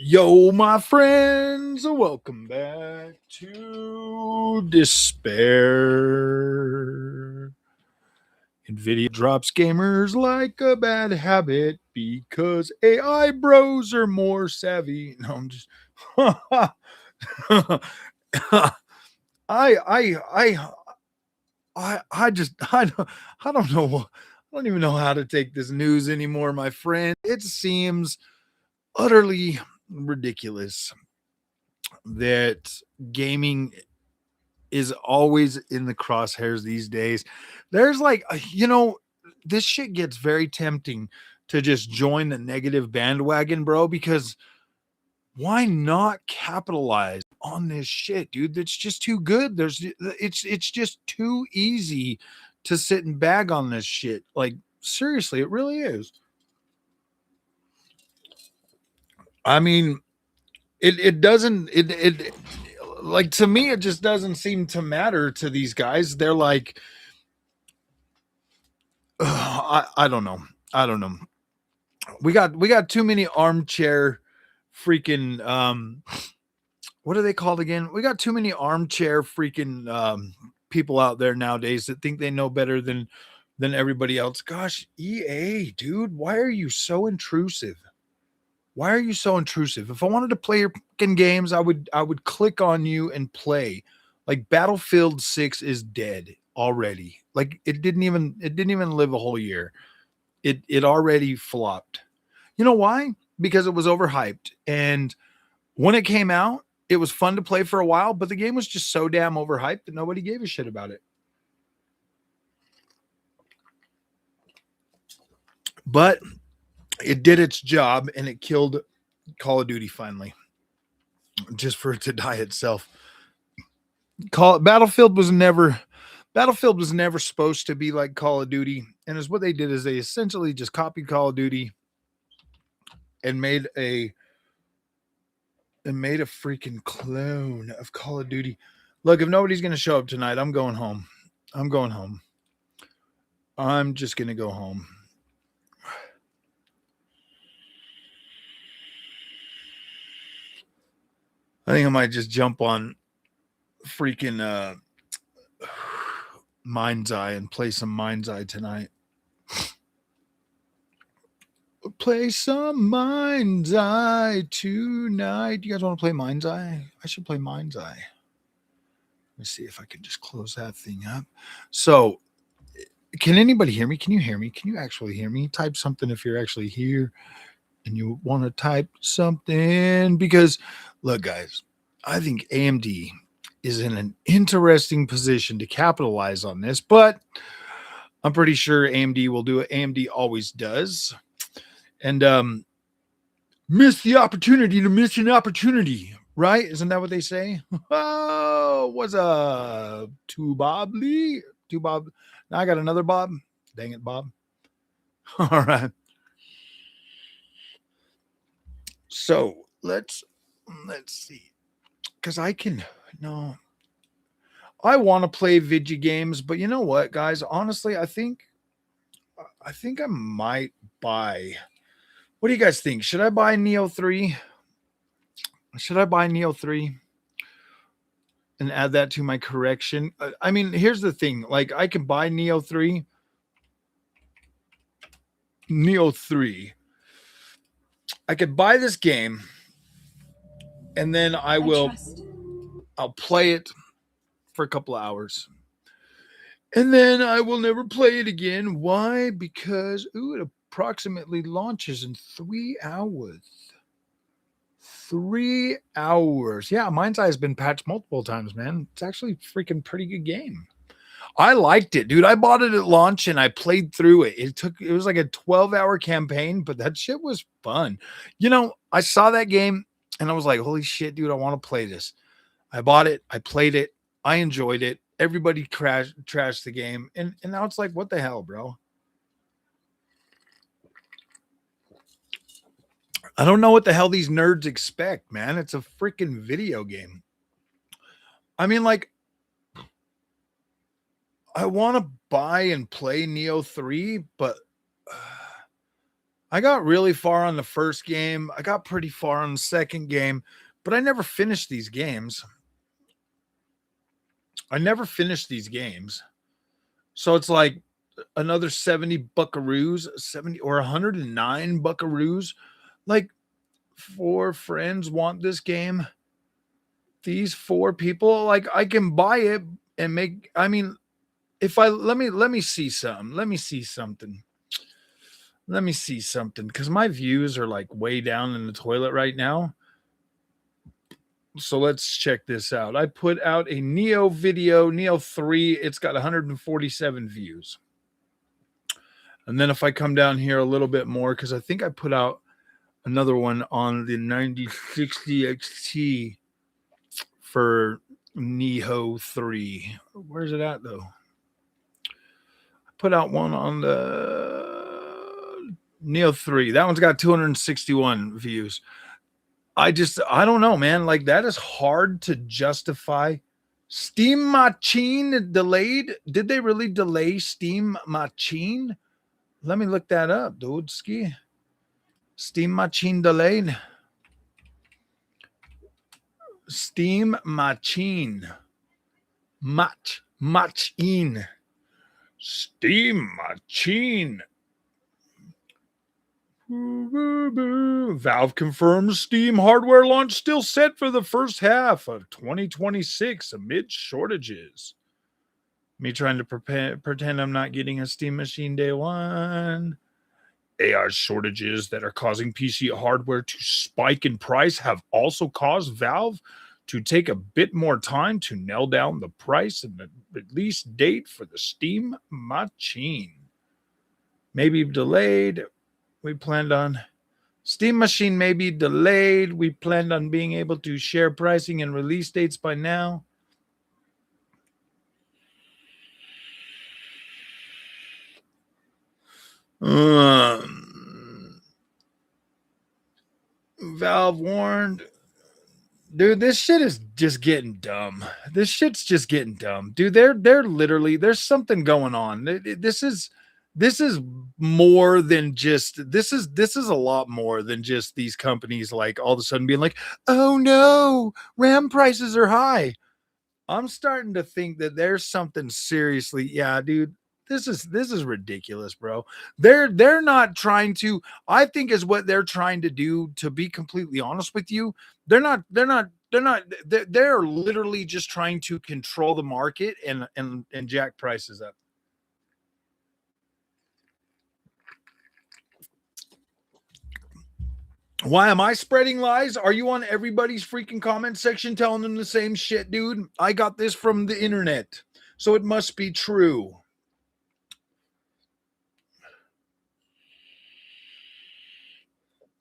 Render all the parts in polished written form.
Yo, my friends, welcome back to Despair. Nvidia drops gamers like a bad habit because AI bros are more savvy. No, I'm just I I just I don't know. I don't even know how to take this news anymore, my friend. It seems utterly ridiculous that gaming is always in the crosshairs these days. There's like, this shit gets very tempting to just join the negative bandwagon, bro, because why not capitalize on this shit, dude? That's just too good. It's just too easy to sit and bag on this shit. Like, seriously, it really is. I mean, it doesn't it like, to me, it just doesn't seem to matter to these guys. They're like, I don't know. I don't know. We got too many armchair freaking what are they called again? We got too many armchair freaking people out there nowadays that think they know better than everybody else. Gosh, EA, dude, why are you so intrusive? Why are you so intrusive? If I wanted to play your fucking games, I would click on you and play. Like, Battlefield 6 is dead already. Like, it didn't even live a whole year. It already flopped. You know why? Because it was overhyped. And when it came out, it was fun to play for a while, but the game was just so damn overhyped that nobody gave a shit about it. But it did its job and it killed Call of Duty finally, just for it to die itself. Battlefield was never supposed to be like Call of Duty, and is what they did is they essentially just copied Call of Duty and made a freaking clone of Call of Duty. Look, if nobody's going to show up tonight, I'm going home. I'm going home. I'm just going to go home. I think I might just jump on freaking Mind's Eye and play some Mind's Eye tonight. Play some Mind's Eye tonight. You guys want to play Mind's Eye? I should play Mind's Eye. Let me see if I can just close that thing up. So, can anybody hear me? Can you hear me? Can you actually hear me? Type something if you're actually here and you want to type something. Because, look, guys, I think AMD is in an interesting position to capitalize on this, but I'm pretty sure AMD will do it. AMD always does. And miss the opportunity to miss an opportunity, right? Isn't that what they say? Oh, what's up, two Bob Lee? Two Bob. Now I got another Bob. Dang it, Bob. All right. So let's see. Because I want to play video games, but you know what, guys? Honestly, I think I might buy. What do you guys think? Should I buy Neo 3? Should I buy Neo 3 and add that to my correction? I mean, here's the thing. Like, I can buy Neo 3. Neo 3. I could buy this game and then I'll play it for a couple of hours. And then I will never play it again. Why? Because it approximately launches in 3 hours. 3 hours. Yeah, Mind's Eye has been patched multiple times, man. It's actually a freaking pretty good game. I liked it, dude. I bought it at launch and I played through it. It was like a 12-hour campaign, but that shit was fun. I saw that game and I was like, holy shit, dude, I want to play this. I bought it, I played it, I enjoyed it. Everybody trashed the game, and now it's like, what the hell, bro? I don't know what the hell these nerds expect, man. It's a freaking video game. I mean, like, I want to buy and play Neo 3, but I got really far on the first game. I got pretty far on the second game, but I never finished these games. So it's like another 70 buckaroos, 70 or 109 buckaroos. Like 4 friends want this game. These 4 people, like I can buy it and make, I mean, if I let me see something. Let me see something. Because my views are like way down in the toilet right now. So let's check this out. I put out a Neo video, Neo 3. It's got 147 views. And then if I come down here a little bit more, because I think I put out another one on the 9060 XT for Neo 3. Where's it at though? I put out one on the Neo 3. That one's got 261 views. I don't know, man. Like that is hard to justify. Steam Machine delayed. Did they really delay Steam Machine? Let me look that up, dude. Ski. Steam Machine delayed. Steam Machine. Machine. Steam Machine. Valve confirms Steam hardware launch still set for the first half of 2026 amid shortages. Me trying to pretend I'm not getting a Steam machine day one. AI shortages that are causing PC hardware to spike in price have also caused Valve to take a bit more time to nail down the price and the release date for the Steam machine. Maybe delayed. We planned on Steam machine may be delayed. We planned on being able to share pricing and release dates by now. Valve warned. Dude, this shit is just getting dumb. This shit's just getting dumb. Dude, they're literally, there's something going on. This is more than just this is a lot more than just these companies like all of a sudden being like, oh no, RAM prices are high. I'm starting to think that there's something seriously, yeah, dude. This is ridiculous, bro. They're not trying to, I think is what they're trying to do, to be completely honest with you. They're literally just trying to control the market and jack prices up. Why am I spreading lies? Are you on everybody's freaking comment section telling them the same shit, dude? I got this from the internet, so it must be true.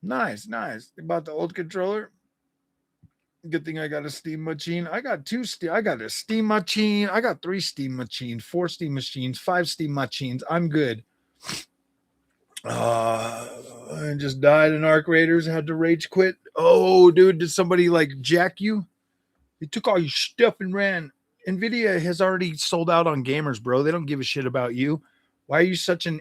Nice. About the old controller. Good thing I got a Steam machine. I got a Steam machine. I got 3 Steam machines, 4 Steam machines, 5 Steam machines. I'm good. I just died in Arc Raiders. Had to rage quit. Oh, dude, did somebody like jack you? They took all your stuff and ran. Nvidia has already sold out on gamers, bro. They don't give a shit about you. Why are you such a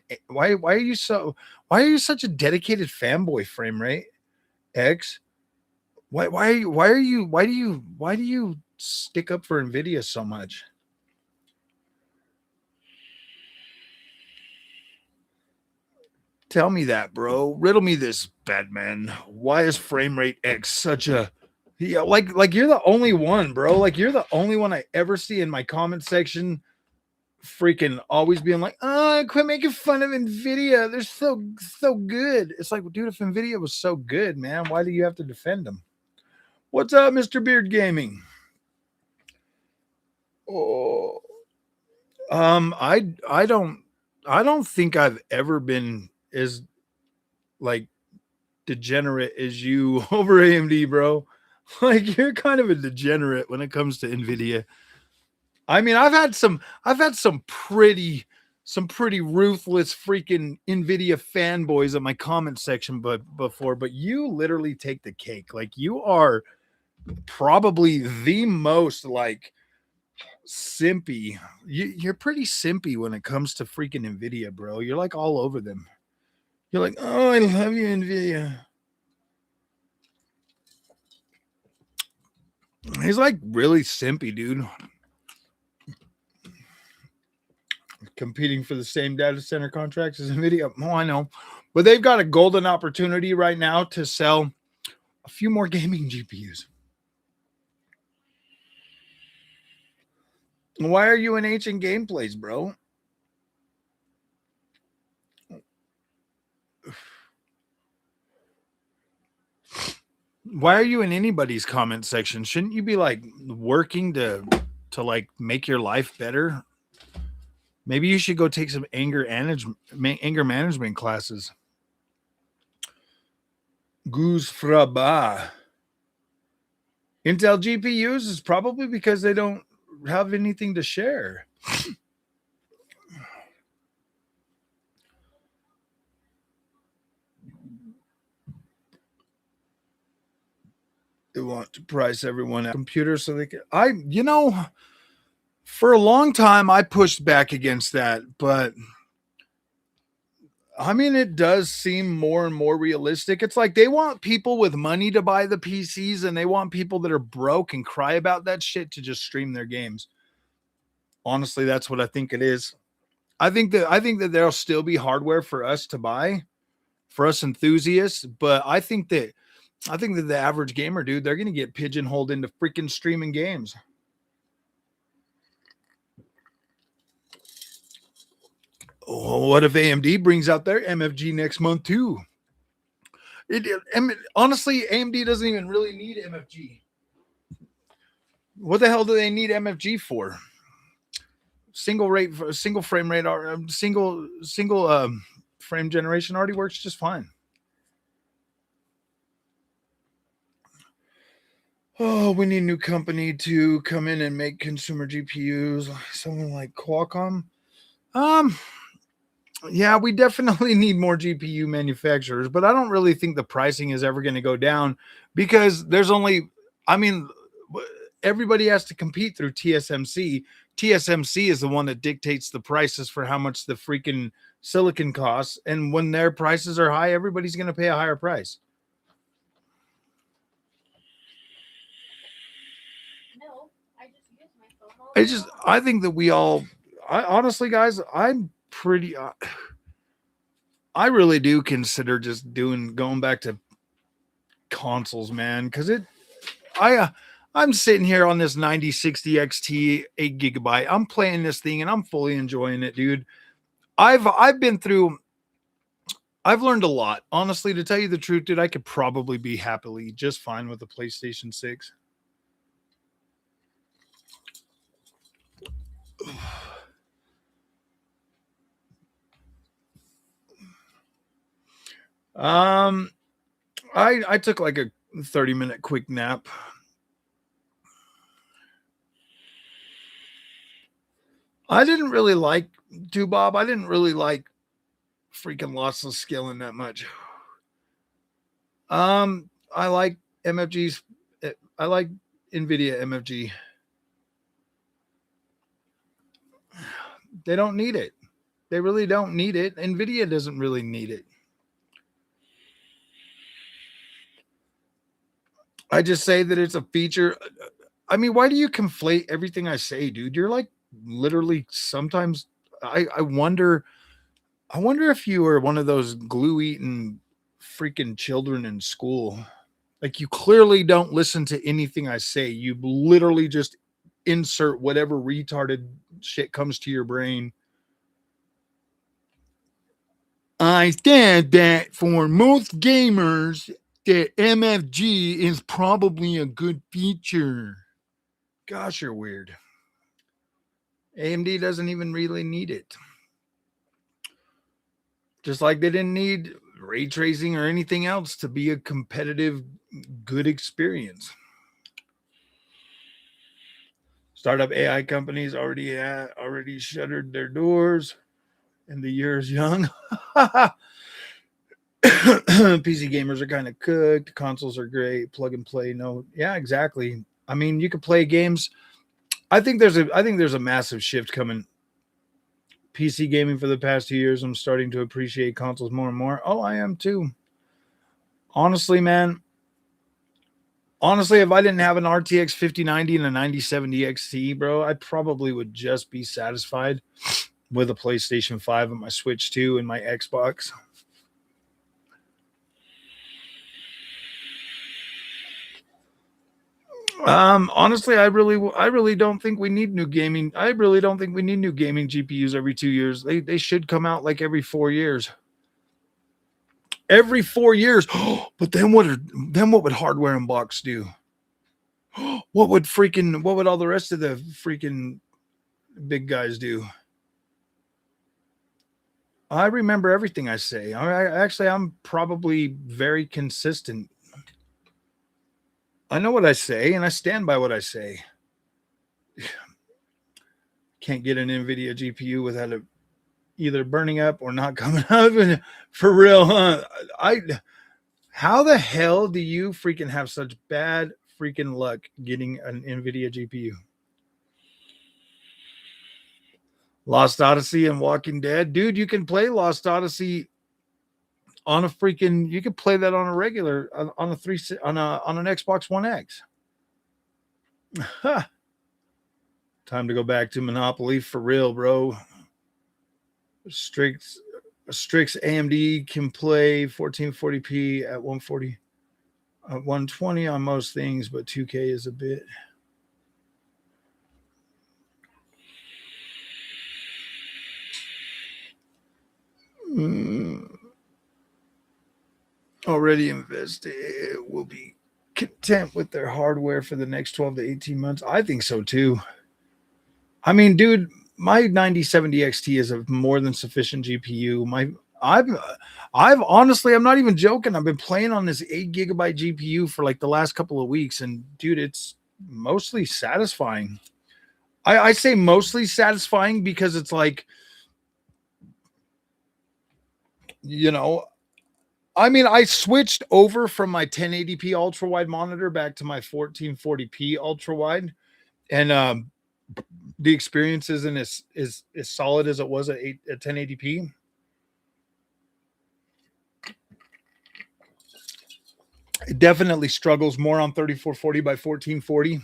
dedicated fanboy, Frame Rate X? Why do you stick up for Nvidia so much? Tell me that, bro. Riddle me this, Batman. Why is Frame Rate X such a, yeah, like you're the only one, bro. Like you're the only one I ever see in my comment section freaking always being like, oh, quit making fun of Nvidia. They're so good. It's like, dude, if Nvidia was so good, man, why do you have to defend them? What's up, Mr. Beard Gaming? Oh, I don't think I've ever been as like degenerate as you over AMD, bro. Like you're kind of a degenerate when it comes to Nvidia. I mean, I've had some pretty ruthless freaking Nvidia fanboys in my comment section before, but you literally take the cake. Like you are probably the most like simpy. You're pretty simpy when it comes to freaking Nvidia, bro. You're like all over them. You're like, oh, I love you, Nvidia. He's like really simpy, dude. Competing for the same data center contracts as Nvidia. Oh, I know. But they've got a golden opportunity right now to sell a few more gaming GPUs. Why are you in ancient gameplays, bro? Why are you in anybody's comment section? Shouldn't you be like working to like make your life better? Maybe you should go take some anger management classes. Goose fraba. Intel GPUs is probably because they don't have anything to share. They want to price everyone out computers so they can. For a long time I pushed back against that, but I mean, it does seem more and more realistic. It's like they want people with money to buy the PCs, and they want people that are broke and cry about that shit to just stream their games. Honestly, that's what I think it is. I think that there'll still be hardware for us to buy, for us enthusiasts, but I think that the average gamer, dude, they're gonna get pigeonholed into freaking streaming games. Oh, what if AMD brings out their MFG next month too? Honestly, AMD doesn't even really need MFG. What the hell do they need MFG for? Single frame rate, or single frame generation already works just fine. Oh, we need a new company to come in and make consumer GPUs. Someone like Qualcomm. Yeah, we definitely need more GPU manufacturers, but I don't really think the pricing is ever going to go down because there's only, I mean, everybody has to compete through TSMC. TSMC is the one that dictates the prices for how much the freaking silicon costs. And when their prices are high, everybody's going to pay a higher price. I think that honestly, guys, I really do consider just going back to consoles, man, because I'm sitting here on this 9060 XT 8 GB. I'm playing this thing and I'm fully enjoying it, dude. I've learned a lot. Honestly, to tell you the truth, dude, I could probably be happily just fine with the PlayStation 6. I took like a 30-minute quick nap. I didn't really like Bob. I didn't really like freaking Lost of Skilling that much. I like MFG's. I like Nvidia MFG. They don't need it. They really don't need it. Nvidia doesn't really need it. I just say that it's a feature. I mean, why do you conflate everything I say, dude? You're like literally sometimes I wonder if you are one of those glue eating freaking children in school. Like you clearly don't listen to anything I say. You literally just insert whatever retarded shit comes to your brain. I said that for most gamers, the MFG is probably a good feature. Gosh, you're weird. AMD doesn't even really need it. Just like they didn't need ray tracing or anything else to be a competitive, good experience. Startup AI companies already shuttered their doors, and the year is young. PC gamers are kind of cooked. Consoles are great. Plug and play. No, yeah, exactly. I mean, you could play games. I think there's a massive shift coming. PC gaming for the past 2 years. I'm starting to appreciate consoles more and more. Oh, I am too. Honestly, man. Honestly, if I didn't have an RTX 5090 and a 9070 XT, bro, I probably would just be satisfied with a PlayStation 5 and my Switch 2 and my Xbox. Honestly, I really don't think we need new gaming. I really don't think we need new gaming GPUs every 2 years. They should come out like every 4 years. Every 4 years. But then what would hardware and box do? What would all the rest of the freaking big guys do? I remember everything I say. I'm probably very consistent. I know what I say, and I stand by what I say. Can't get an Nvidia GPU without it either burning up or not coming up. And for real, huh? How the hell do you freaking have such bad freaking luck getting an Nvidia GPU? Lost Odyssey and Walking Dead, dude. You can play Lost Odyssey on a freaking. You can play that on a regular on an Xbox One X. Time to go back to Monopoly for real, bro. Strix AMD can play 1440p at 140, 120 on most things, but 2K is a bit. Already invested will be content with their hardware for the next 12 to 18 months. I think so too. I mean, dude, my 9070 XT is a more than sufficient GPU. I've honestly, I'm not even joking. I've been playing on this 8 gigabyte GPU for like the last couple of weeks, and dude, it's mostly satisfying. I say mostly satisfying because it's like, you know, I mean, I switched over from my 1080p ultra wide monitor back to my 1440p ultra wide, and the experience isn't as solid as it was at 1080p. It definitely struggles more on 3440 by 1440,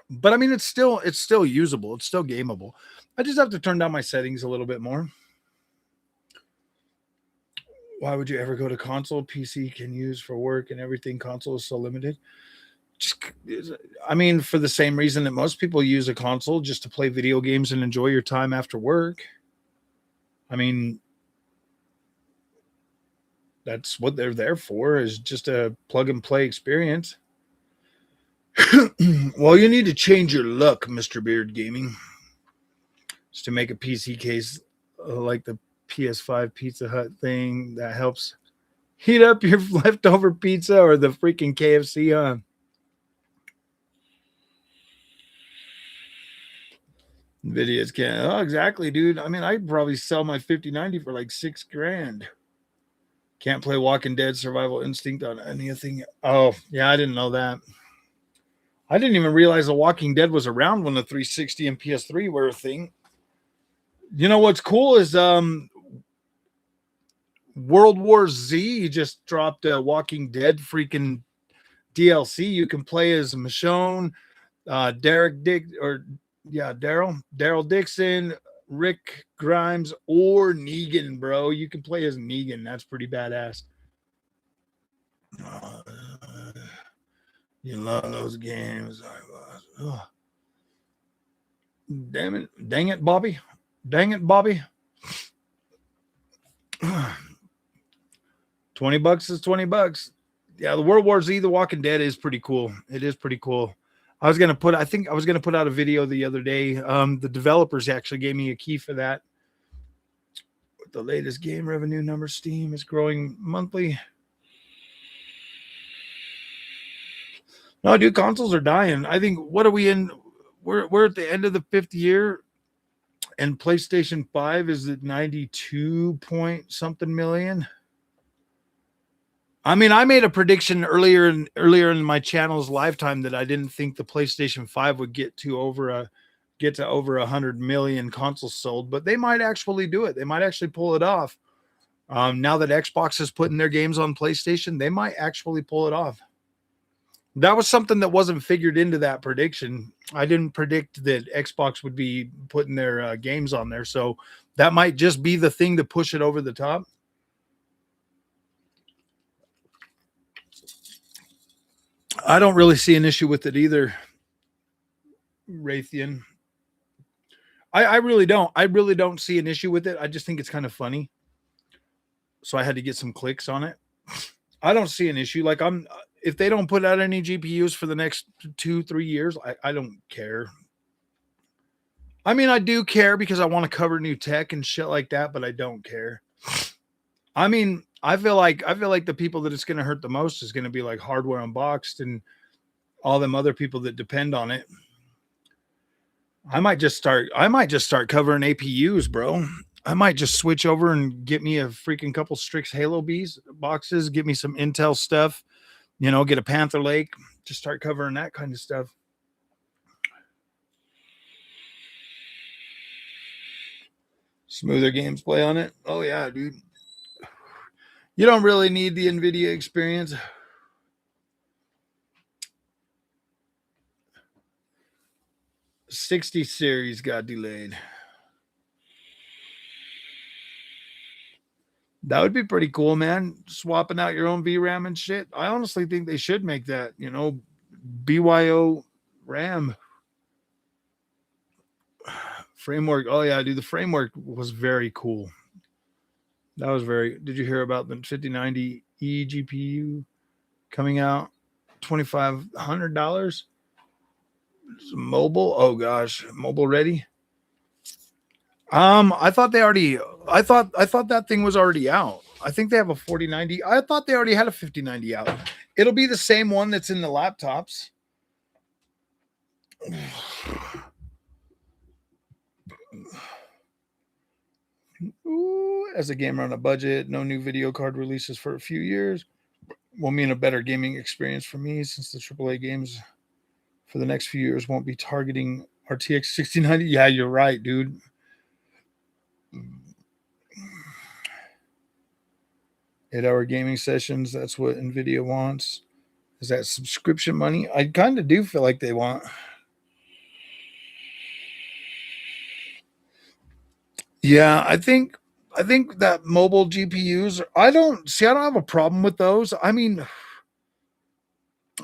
but I mean, it's still usable. It's still gameable. I just have to turn down my settings a little bit more. Why would you ever go to console? PC can use for work and everything. Console is so limited. I mean, for the same reason that most people use a console, just to play video games and enjoy your time after work. I mean, that's what they're there for, is just a plug and play experience. Well, you need to change your luck, Mr. Beard Gaming, just to make a PC case like the PS5 Pizza Hut thing that helps heat up your leftover pizza, or the freaking KFC, huh? Nvidia's can't. Oh, exactly, dude. I mean, I'd probably sell my 5090 for like $6,000. Can't play Walking Dead Survival Instinct on anything. Oh, yeah, I didn't know that. I didn't even realize The Walking Dead was around when the 360 and PS3 were a thing. You know what's cool is World War Z just dropped a Walking Dead freaking DLC. You can play as Michonne, Daryl Dixon, Rick Grimes, or Negan, bro. You can play as Negan. That's pretty badass. You love those games. Damn it. Dang it, Bobby. Dang it, Bobby. $20 is $20. Yeah, the World War Z, The Walking Dead is pretty cool. It is pretty cool. I was gonna put out a video the other day. The developers actually gave me a key for that. With the latest game revenue number, Steam is growing monthly. No, dude, consoles are dying. I think, what are we in? We're at the end of the 5th year, and PlayStation 5 is at 92 point something million. I mean, I made a prediction earlier in my channel's lifetime that I didn't think the PlayStation 5 would get to over get to over 100 million consoles sold, but they might actually do it. They might actually pull it off. Now that Xbox is putting their games on PlayStation, they might actually pull it off. That was something that wasn't figured into that prediction. I didn't predict that Xbox would be putting their games on there. So that might just be the thing to push it over the top. I don't really see an issue with it either, Raytheon. I really don't. I really don't see an issue with it. I just think it's kind of funny. So I had to get some clicks on it. I don't see an issue. Like if they don't put out any GPUs for the next 2-3 years, I don't care. I mean, I do care because I want to cover new tech and shit like that, but I don't care. I mean, I feel like the people that it's going to hurt the most is going to be like Hardware Unboxed and all them other people that depend on it. I might just start covering APUs, bro. I might just switch over and get me a freaking couple Strix Halo Bees boxes, get me some Intel stuff, you know, get a Panther Lake, just start covering that kind of stuff. Smoother games play on it. Oh yeah, dude. You don't really need the Nvidia experience. '60 series got delayed. That would be pretty cool, man. Swapping out your own VRAM and shit. I honestly think they should make that, you know, BYO RAM. Framework. Oh, yeah, dude. The framework was very cool. That was very. Did you hear about the 5090E GPU coming out? $2,500? Mobile? Oh, gosh. Mobile ready? I thought that thing was already out. I think they have a 4090. I thought they already had a 5090 out. It'll be the same one that's in the laptops. Ooh, as a gamer on a budget, no new video card releases for a few years will mean a better gaming experience for me, since the AAA games for the next few years won't be targeting RTX 6090. Yeah, you're right, dude. 8-hour gaming sessions. That's what Nvidia wants. Is that subscription money? I kind of do feel like they want. Yeah, I think that mobile GPUs. I don't have a problem with those. I mean,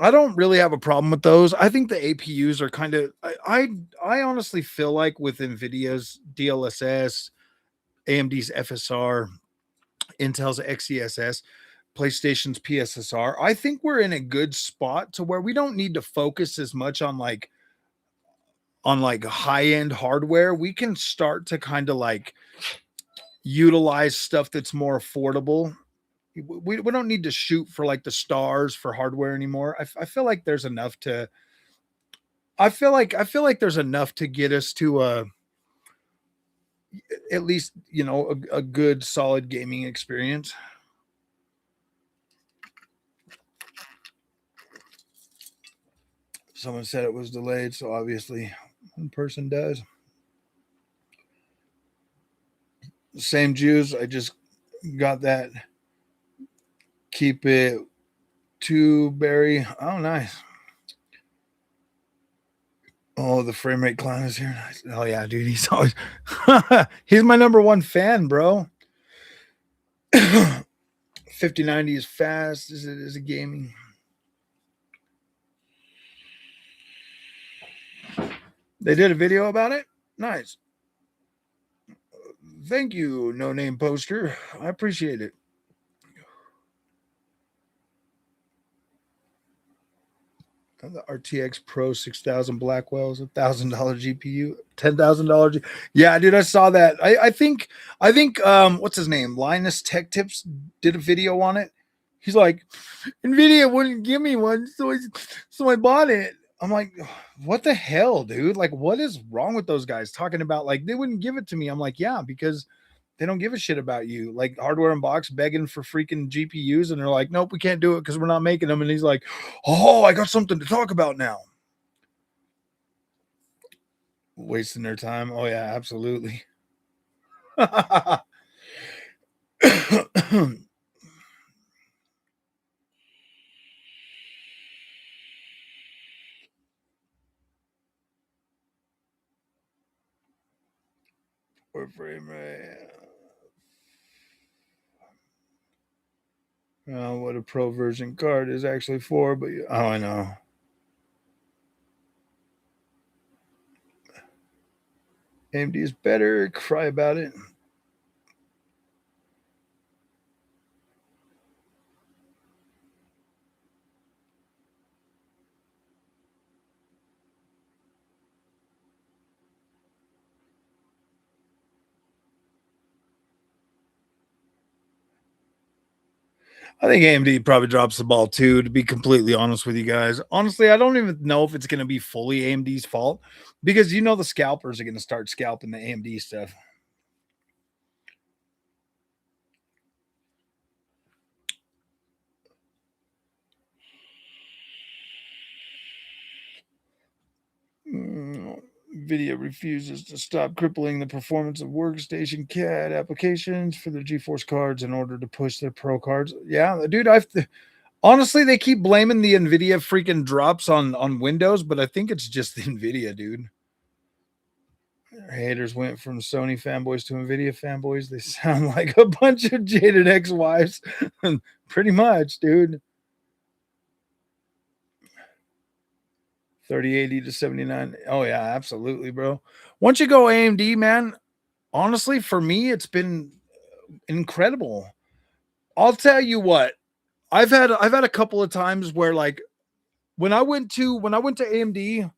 I don't really have a problem with those. I think the APUs are kind of. I honestly feel like with Nvidia's DLSS, AMD's FSR, Intel's XeSS, PlayStation's PSSR, I think we're in a good spot to where we don't need to focus as much on like high-end hardware. We can start to kind of like utilize stuff that's more affordable. We don't need to shoot for like the stars for hardware anymore. I feel like there's enough to there's enough to get us to at least, you know, a good solid gaming experience. Someone said it was delayed, so obviously one person does. Same Jews. I just got that. Keep it to Barry. Oh, nice. Oh, the frame rate clown is here. Nice. Oh yeah, dude. He's always he's my number one fan, bro. 5090 is fast as it is a gaming. They did a video about it. Nice. Thank you, no name poster. I appreciate it. The RTX Pro 6000 Blackwell's $1,000 GPU, $10,000. Yeah, dude, I saw that. I think what's his name? Linus Tech Tips did a video on it. He's like, Nvidia wouldn't give me one, so I bought it. I'm like, what the hell, dude? Like, what is wrong with those guys talking about like they wouldn't give it to me? I'm like, yeah, because they don't give a shit about you. Like Hardware Unboxed begging for freaking GPUs, and they're like, nope, we can't do it because we're not making them. And he's like, oh, I got something to talk about now. wasting their time. Oh yeah, absolutely. Or frame rate. What a pro version card is actually for, but oh, I know. AMD is better. Cry about it. I think AMD probably drops the ball too, to be completely honest with you guys. Honestly, I don't even know if it's going to be fully AMD's fault because the scalpers are going to start scalping the AMD stuff. Nvidia refuses to stop crippling the performance of workstation CAD applications for their GeForce cards in order to push their Pro cards. Yeah, dude, honestly, they keep blaming the Nvidia freaking drops on Windows, but I think it's just the Nvidia, dude. Haters went from Sony fanboys to Nvidia fanboys. They sound like a bunch of jaded ex-wives. Pretty much, dude. 3080 to 79. Oh yeah, absolutely, bro. Once you go AMD, man, honestly, for me, it's been incredible. I'll tell you what, I've had a couple of times where like when I went to AMD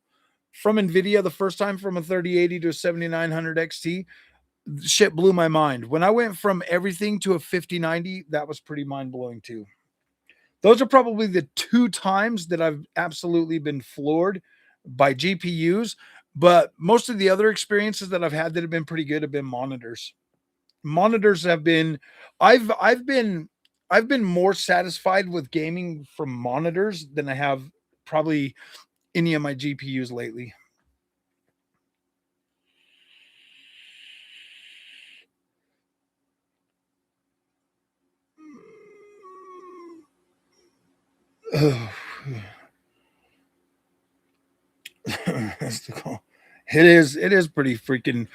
from Nvidia the first time from a 3080 to a 7900 XT, shit blew my mind. When I went from everything to a 5090, that was pretty mind blowing too. Those are probably the two times that I've absolutely been floored by GPUs. But most of the other experiences that I've had that have been pretty good have been monitors. Monitors have been, I've been more satisfied with gaming from monitors than I have probably any of my GPUs lately. That's the call. It is pretty freaking.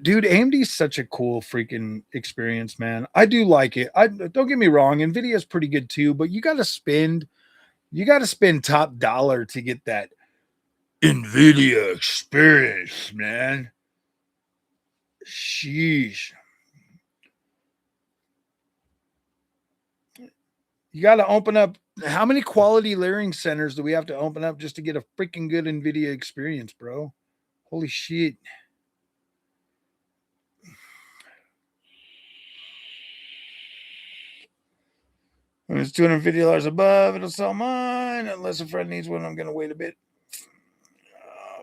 Dude, AMD is such a cool freaking experience, man. I do like it. I don't get me wrong, Nvidia is pretty good too, but you got to spend top dollar to get that Nvidia experience, man. Sheesh. You got to open up. How many quality learning centers do we have to open up just to get a freaking good Nvidia experience, bro? Holy shit. When it's $250 above, it'll sell mine. Unless a friend needs one, I'm going to wait a bit.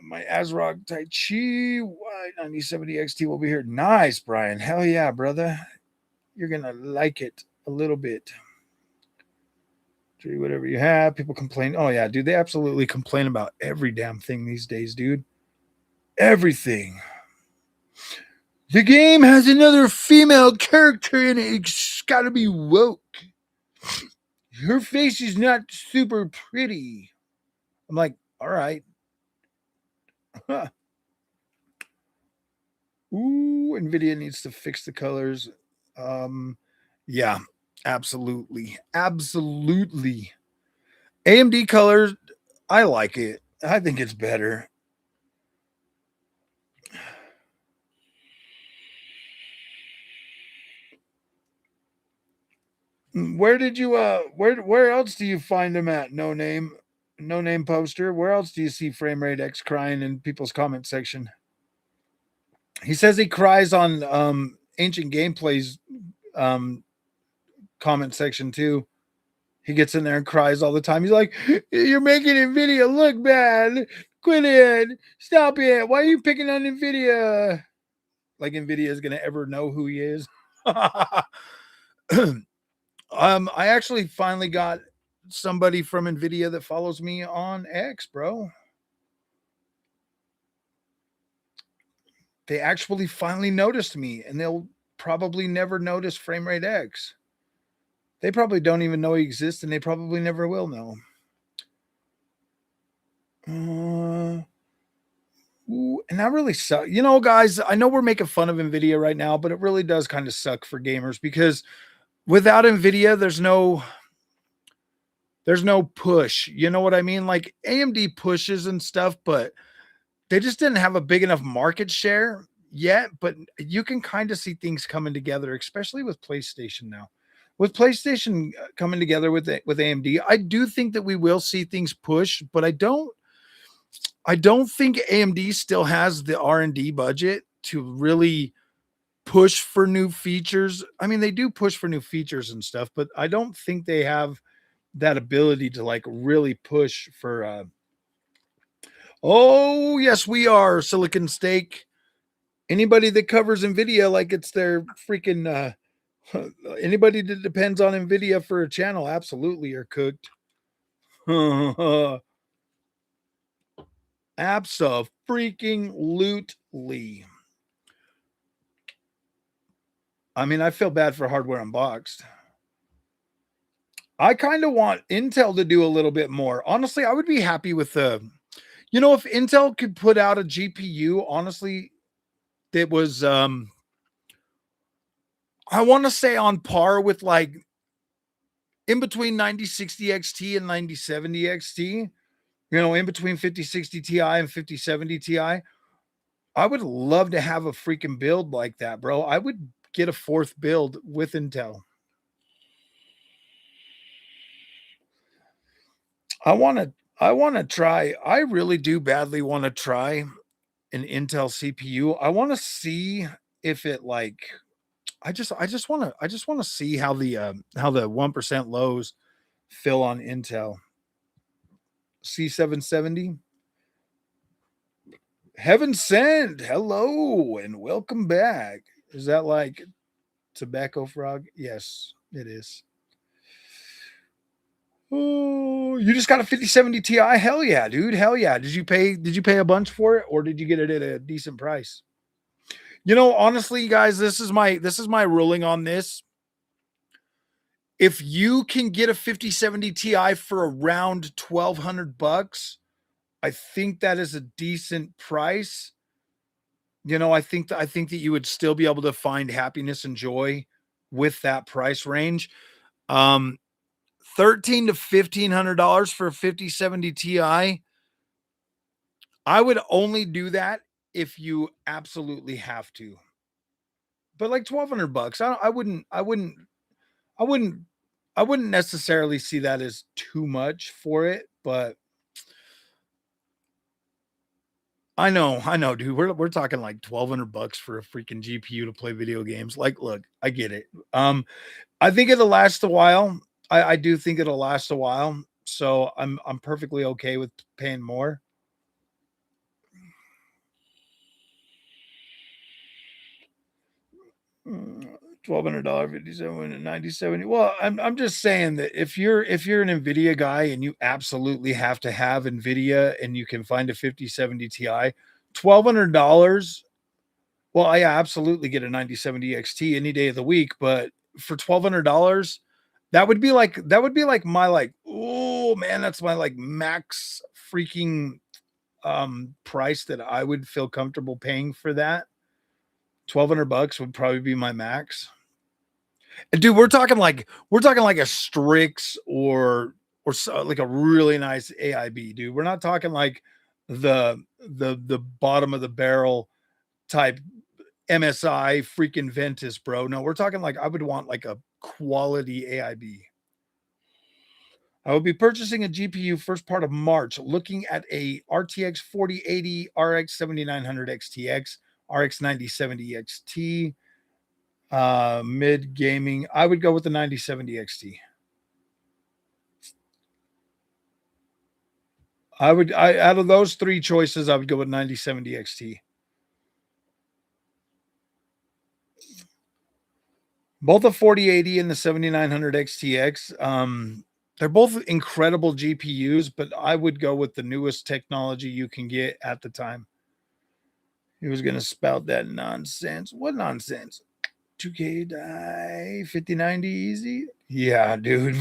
My ASRock Tai Chi Y9070 XT will be here. Nice, Brian. Hell yeah, brother. You're going to like it a little bit. Do whatever you have. People complain. Oh, yeah, dude. They absolutely complain about every damn thing these days, dude. Everything. The game has another female character in it. It's got to be woke. Her face is not super pretty. I'm like, all right. Ooh, Nvidia needs to fix the colors. Um, yeah, absolutely, absolutely. AMD colors, I like it. I think it's better. Where did you where else do you find them at? No name poster. Where else do you see Frame Rate X crying in people's comment section? He says he cries on Ancient Gameplays um comment section too. He gets in there and cries all the time. He's like, "You're making Nvidia look bad. Quit it. Stop it. Why are you picking on Nvidia?" Like Nvidia is gonna ever know who he is. I actually finally got somebody from Nvidia that follows me on X, bro. they actually finally noticed me, and they'll probably never notice Frame Rate X. They probably don't even know he exists, and they probably never will know. Ooh, and that really sucks. You know, guys, I know we're making fun of Nvidia right now, but it really does kind of suck for gamers, because without Nvidia, there's no push. You know what I mean? Like AMD pushes and stuff, but they just didn't have a big enough market share yet. But you can kind of see things coming together, especially with PlayStation now. With PlayStation coming together with AMD, I do think that we will see things push, but I don't think AMD still has the R&D budget to really push for new features. I mean, they do push for new features and stuff, but I don't think they have that ability to like really push for oh yes, we are Silicon Steak. Anybody that covers Nvidia like it's their freaking anybody that depends on Nvidia for a channel absolutely are cooked. Abso-freaking-lutely. I mean, I feel bad for Hardware Unboxed. I kind of want Intel to do a little bit more. Honestly, I would be happy with if Intel could put out a GPU, honestly, that was I want to say on par with like in between 9060 XT and 9070 XT, in between 5060 Ti and 5070 Ti. I would love to have a freaking build like that, bro. I would get a fourth build with Intel. I want to try. I really do badly want to try an Intel CPU. I want to see if it like I just want to see how the 1% lows fill on Intel. C770. Heaven sent. Hello and welcome back. Is that like Tobacco Frog? Yes, it is. Oh, you just got a 5070 Ti? Hell yeah, dude. Hell yeah. Did you pay a bunch for it, or did you get it at a decent price? Honestly, guys, this is my ruling on this. If you can get a 5070 Ti for around $1,200, I think that is a decent price. I think that you would still be able to find happiness and joy with that price range. $1,300 to $1,500 for a 5070 Ti. I would only do that if you absolutely have to. But like $1,200, I wouldn't necessarily see that as too much for it, but I know, dude. We're talking like $1,200 for a freaking GPU to play video games. Like, look, I get it. I think it'll last a while. I do think it'll last a while. So I'm perfectly okay with paying more. $1,200, 57 and 9070. Well, I'm just saying that if you're an Nvidia guy and you absolutely have to have Nvidia and you can find a 5070 Ti, $1,200. Well, I absolutely get a 9070 XT any day of the week, but for $1,200, that would be like my like, oh man, that's my like max freaking price that I would feel comfortable paying for that. $1,200 would probably be my max. And dude, we're talking like a Strix or like a really nice AIB, dude. We're not talking like the bottom of the barrel type MSI freaking Ventus, bro. No, we're talking like I would want like a quality AIB. I will be purchasing a GPU first part of March, looking at a RTX 4080, RX 7900 XTX, RX 9070 XT, mid gaming. I would go with the 9070 XT. Out of those three choices, I would go with 9070 XT. Both the 4080 and the 7900 XTX. They're both incredible GPUs, but I would go with the newest technology you can get at the time. He was going to spout that nonsense. What nonsense? 2K die 5090 easy? Yeah, dude.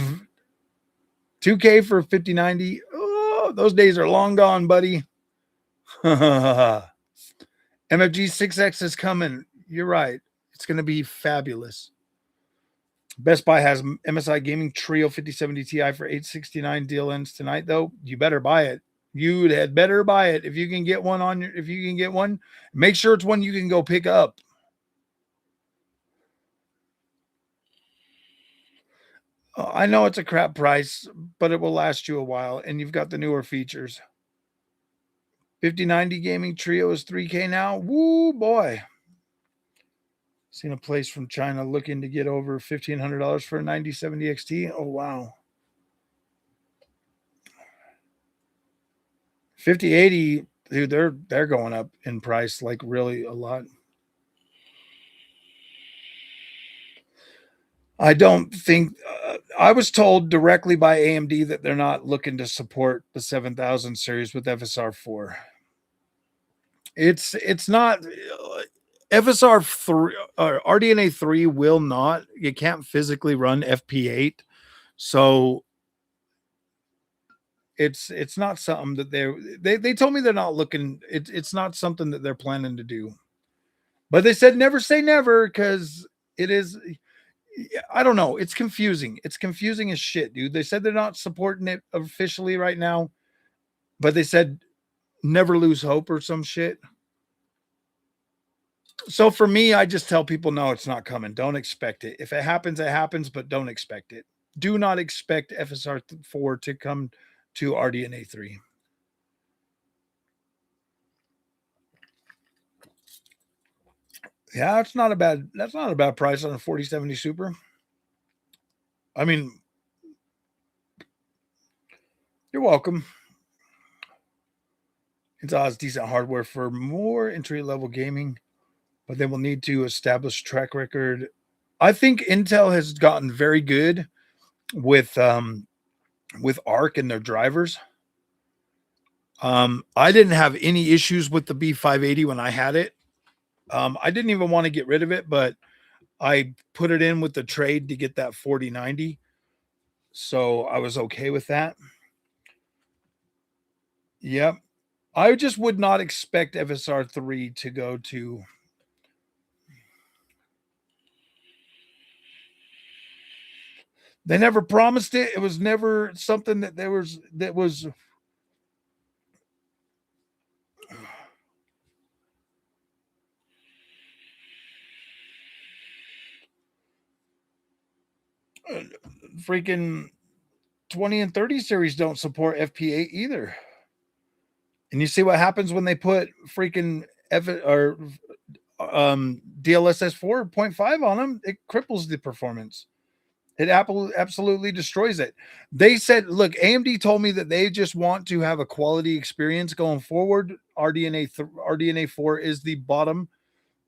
2K for 5090. Oh, those days are long gone, buddy. MFG 6X is coming. You're right. It's going to be fabulous. Best Buy has MSI Gaming Trio 5070 Ti for $869. Deal ends tonight, though. You better buy it. You had better buy it if you can get one on your. If you can get one, make sure it's one you can go pick up. I know it's a crap price, but it will last you a while, and you've got the newer features. 5090 Gaming Trio is $3K now. Woo, boy. Seen a place from China looking to get over $1,500 for a 9070 XT. Oh, wow. 5080, dude, they're going up in price like really a lot. I don't think I was told directly by AMD that they're not looking to support the 7000 series with FSR4. It's not FSR 3 or RDNA 3 will not. You can't physically run FP8. So it's not something that they told me they're not looking. It's not something that they're planning to do. But they said never say never, because it is. I don't know. It's confusing. It's confusing as shit, dude. They said they're not supporting it officially right now, but they said never lose hope or some shit. So for me, I just tell people, no, it's not coming. Don't expect it. If it happens, it happens, but don't expect it. Do not expect FSR4 to come to RDNA 3. Yeah, that's not a bad price on a 4070 Super. I mean, you're welcome. Intel has decent hardware for more entry-level gaming, but they will need to establish track record. I think Intel has gotten very good with ARC and their drivers. I didn't have any issues with the B580 when I had it. I didn't even want to get rid of it, but I put it in with the trade to get that 4090. So I was okay with that. Yep. I just would not expect FSR3 to go to. They never promised it. It was never something that was freaking 20 and 30 series don't support FP8 either. And you see what happens when they put freaking DLSS 4.5 on them. It cripples the performance. It absolutely destroys it. They said, look, AMD told me that they just want to have a quality experience going forward. RDNA 4 is the bottom.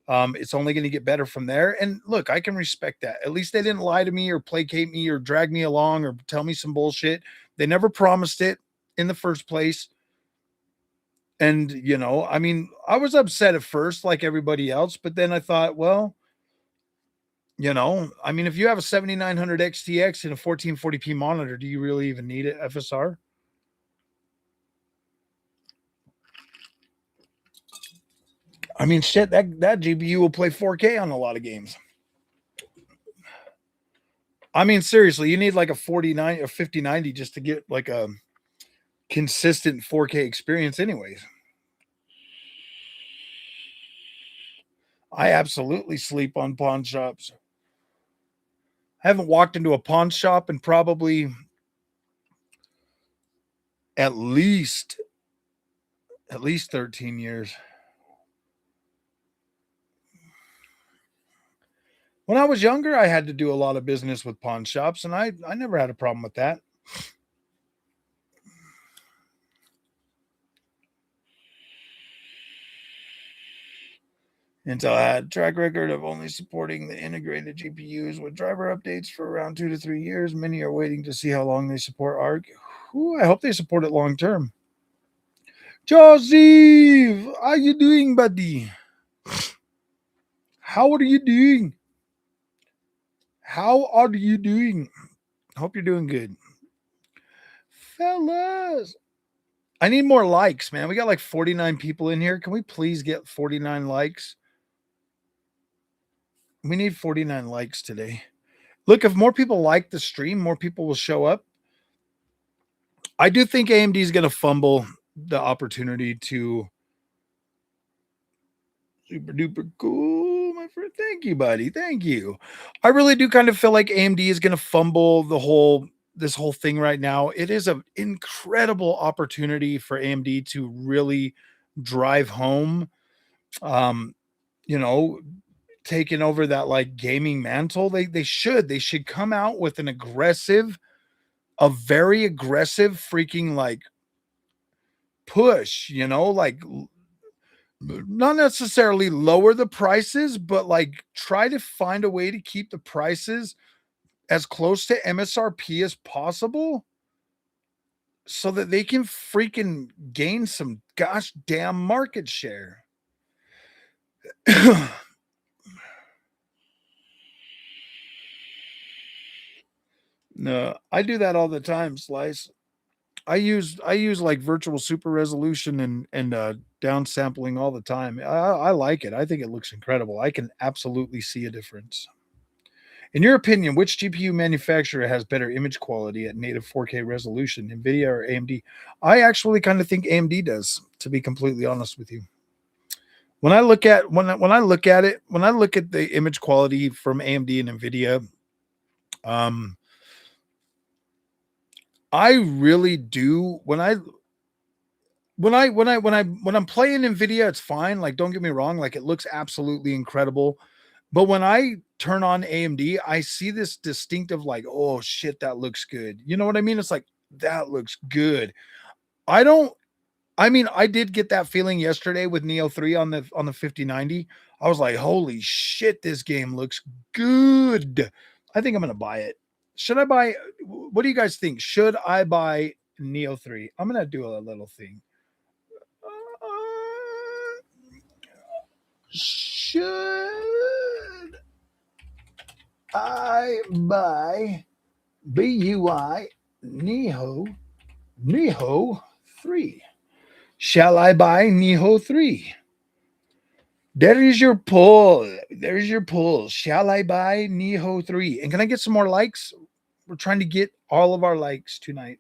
It's only going to get better from there. And look, I can respect that. At least they didn't lie to me or placate me or drag me along or tell me some bullshit. They never promised it in the first place. And, I mean, I was upset at first, like everybody else, but then I thought, well, I mean, if you have a 7900 XTX and a 1440p monitor, do you really even need it, FSR? I mean, shit, that GPU will play 4K on a lot of games. I mean, seriously, you need like a 49 or 5090 just to get like a consistent 4K experience anyways. I absolutely sleep on pawn shops. I haven't walked into a pawn shop in probably at least 13 years. When I was younger, I had to do a lot of business with pawn shops, and I never had a problem with that. Intel had track record of only supporting the integrated GPUs with driver updates for around 2 to 3 years. Many are waiting to see how long they support ARC. Ooh, I hope they support it long term. Joseph, how you doing, buddy? How are you doing? How are you doing? Hope you're doing good. Fellas, I need more likes, man. We got like 49 people in here. Can we please get 49 likes? We need 49 likes today. Look, if more people like the stream, more people will show up. I do think AMD is going to fumble the opportunity to super duper cool, my friend. Thank you, buddy. Thank you. I really do kind of feel like AMD is going to fumble this whole thing right now. It is an incredible opportunity for AMD to really drive home, um, you know, taking over that like gaming mantle. They should come out with a very aggressive freaking like push, like not necessarily lower the prices, but like try to find a way to keep the prices as close to MSRP as possible so that they can freaking gain some gosh damn market share. No, I do that all the time, Slice. I use like virtual super resolution and down sampling all the time. I like it. I think it looks incredible. I can absolutely see a difference. In your opinion, which GPU manufacturer has better image quality at native 4K resolution, Nvidia or AMD? I actually kind of think AMD does, to be completely honest with you. When I look at the image quality from AMD and Nvidia, um, I really do when I'm playing Nvidia, it's fine. Like, don't get me wrong, like it looks absolutely incredible. But when I turn on AMD, I see this distinctive, like, oh shit, that looks good. You know what I mean? It's like that looks good. I don't. I mean, I did get that feeling yesterday with Neo 3 on the 5090. I was like, holy shit, this game looks good. I think I'm gonna buy it. Should I buy? What do you guys think? Should I buy Neo 3? I'm gonna do a little thing. Should I buy BUI Neo 3? Shall I buy Neo 3? There is your poll. There is your poll. Shall I buy Neo 3? And can I get some more likes? We're trying to get all of our likes tonight.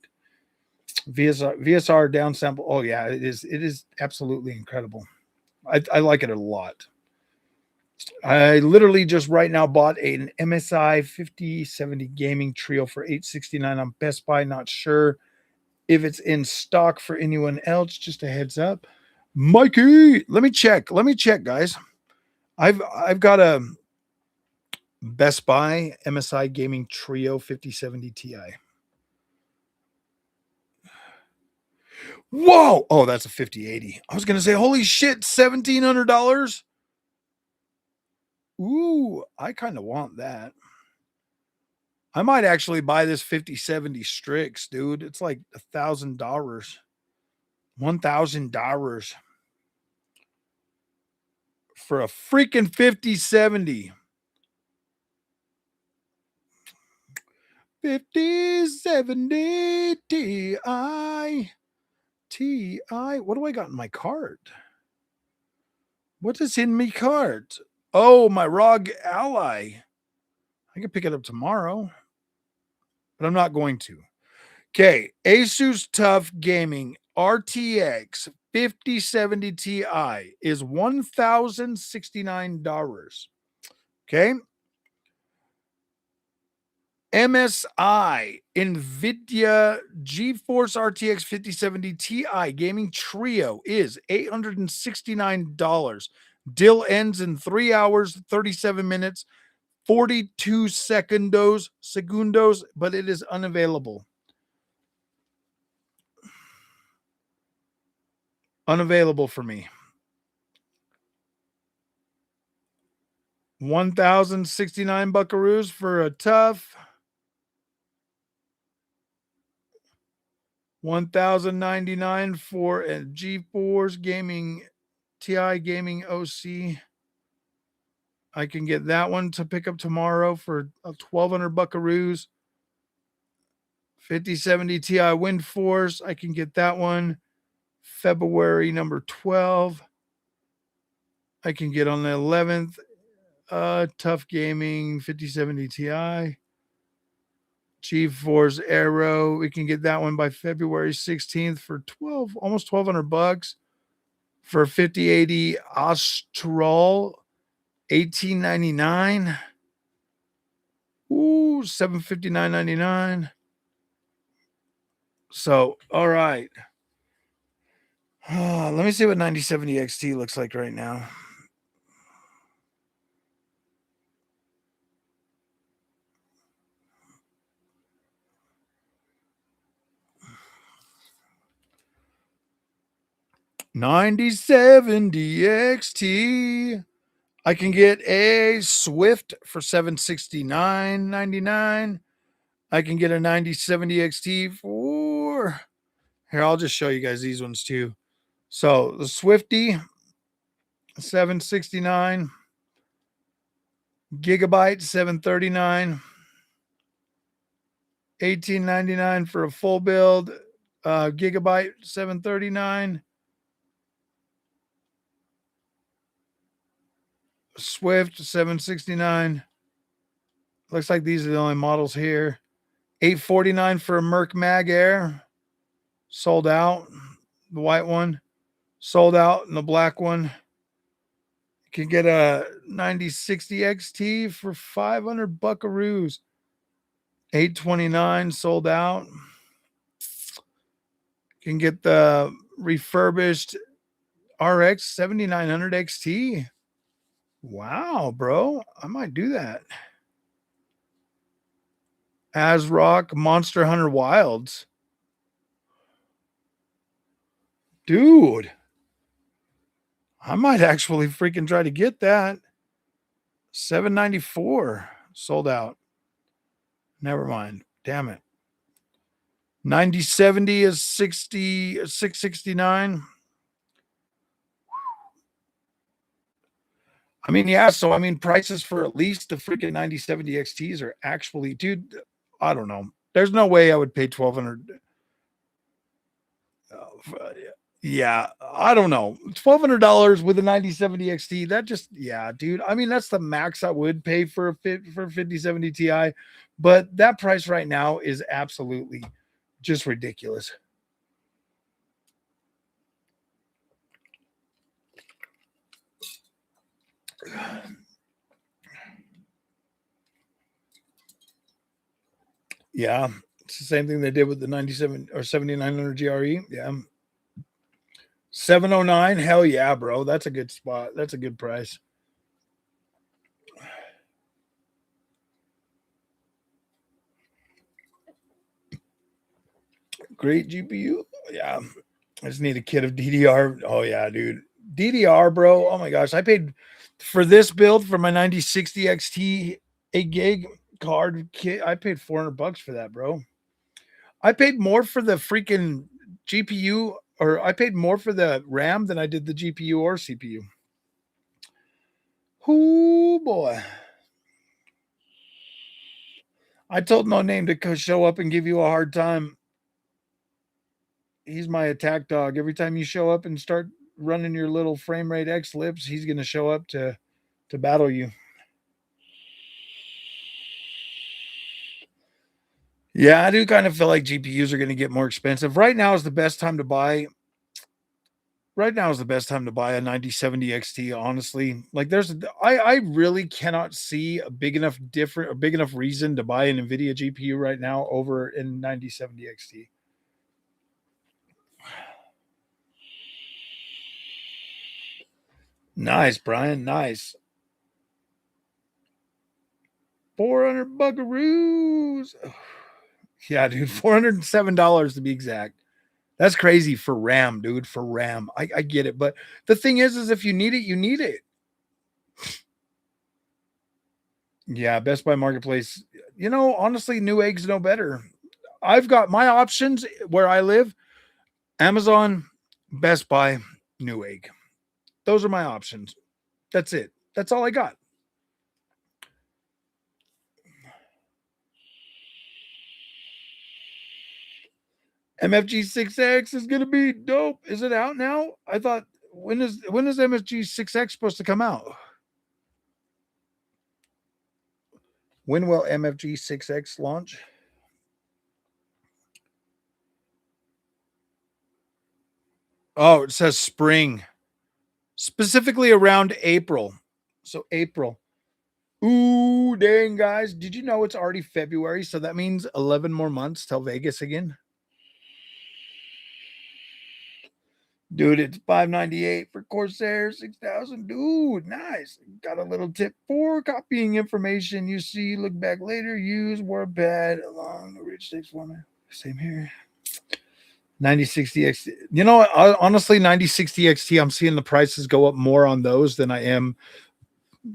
VSR downsample. Oh yeah, it is. It is absolutely incredible. I like it a lot. I literally just right now bought an MSI 5070 gaming trio for $869 on Best Buy. Not sure if it's in stock for anyone else. Just a heads up. Mikey, let me check. Let me check, guys. I've got a Best Buy MSI gaming trio 5070 Ti. Whoa! Oh, that's a 5080. I was gonna say, holy shit, $1,700. Ooh, I kind of want that. I might actually buy this 5070 Strix, dude. It's like $1,000. $1,000 for a freaking 5070. 5070 Ti. Ti. What do I got in my cart? What is in my cart? Oh, my ROG Ally. I can pick it up tomorrow, but I'm not going to. Okay, Asus Tough Gaming RTX 5070 Ti is $1,069. Okay. MSI Nvidia GeForce RTX 5070 Ti Gaming Trio is $869. Deal ends in 3 hours, 37 minutes, 42 segundos, but it is unavailable. Unavailable for me. 1,069 buckaroos for a tough. 1,099 for a GeForce Gaming Ti Gaming OC. I can get that one to pick up tomorrow for 1,200 buckaroos. 5070 Ti Wind Force. I can get that one February number 12. I can get on the 11th. Tough Gaming 5070 Ti. GeForce Aero. We can get that one by February 16th for almost 1,200 bucks. For 5080 Austral, 1899. Ooh, 759.99. So, all right. Let me see what 9070 XT looks like right now. $9070 XT. I can get a Swift for $769.99. I can get a 9070 XT for here. I'll just show you guys these ones too. So the Swifty, $769. Gigabyte, $739. $18.99 for a full build. Gigabyte, $739. Swift, $769. Looks like these are the only models here. $849 for a Merc Mag Air. Sold out. The white one. Sold out. And the black one. You can get a 9060 XT for 500 buckaroos. $829. Sold out. You can get the refurbished RX 7900 XT. Wow, bro. I might do that. ASRock Monster Hunter Wilds. Dude, I might actually freaking try to get that. $794 sold out. Never mind. Damn it. 9070 is 669. I mean, yeah, so I mean, prices for at least the freaking 9070 XTs are actually, dude, I don't know. There's no way I would pay 1,200. Yeah, I don't know. $1,200 with a 9070 XT. That just, yeah, dude. I mean, that's the max I would pay for a 5070 Ti, but that price right now is absolutely just ridiculous. Yeah, it's the same thing they did with the 97 or 7900 GRE. Yeah. 709. Hell yeah, bro. That's a good spot. That's a good price. Great GPU. Yeah. I just need a kit of DDR. Oh, yeah, dude. DDR, bro. Oh, my gosh. I paid for this build for my 9060 XT 8 gig card kit. I paid 400 bucks for that, bro. I paid more for the freaking GPU, or I paid more for the RAM than I did the GPU or CPU. Oh, boy. I told No Name to show up and give you a hard time. He's my attack dog. Every time you show up and start running your little frame rate X lips, he's going to show up to battle you. Yeah, I do kind of feel like GPUs are going to get more expensive. Right now is the best time to buy. Right now is the best time to buy a 9070 XT, honestly. Like I really cannot see a big enough reason to buy an Nvidia GPU right now over in 9070 XT. Nice, Brian. Nice. 400 buckaroos. Yeah, dude, $407 to be exact. That's crazy for RAM, dude. For RAM, I get it, but the thing is if you need it, you need it. Yeah, Best Buy Marketplace. You know, honestly, Newegg's no better. I've got my options where I live: Amazon, Best Buy, Newegg. Those are my options. That's it. That's all I got. MFG6X is gonna be dope. Is it out now? I thought when is MFG6X supposed to come out? When will MFG6X launch? Oh, it says spring, specifically around April. So April. Ooh, dang, guys. Did you know it's already February? So that means 11 more months till Vegas again. Dude, it's $598 for Corsair 6000. Dude, nice. Got a little tip for copying information you see. Look back later. Use WordPad along the rich text format. Same here. 9060 XT. You know, honestly, 9060 XT, I'm seeing the prices go up more on those than I am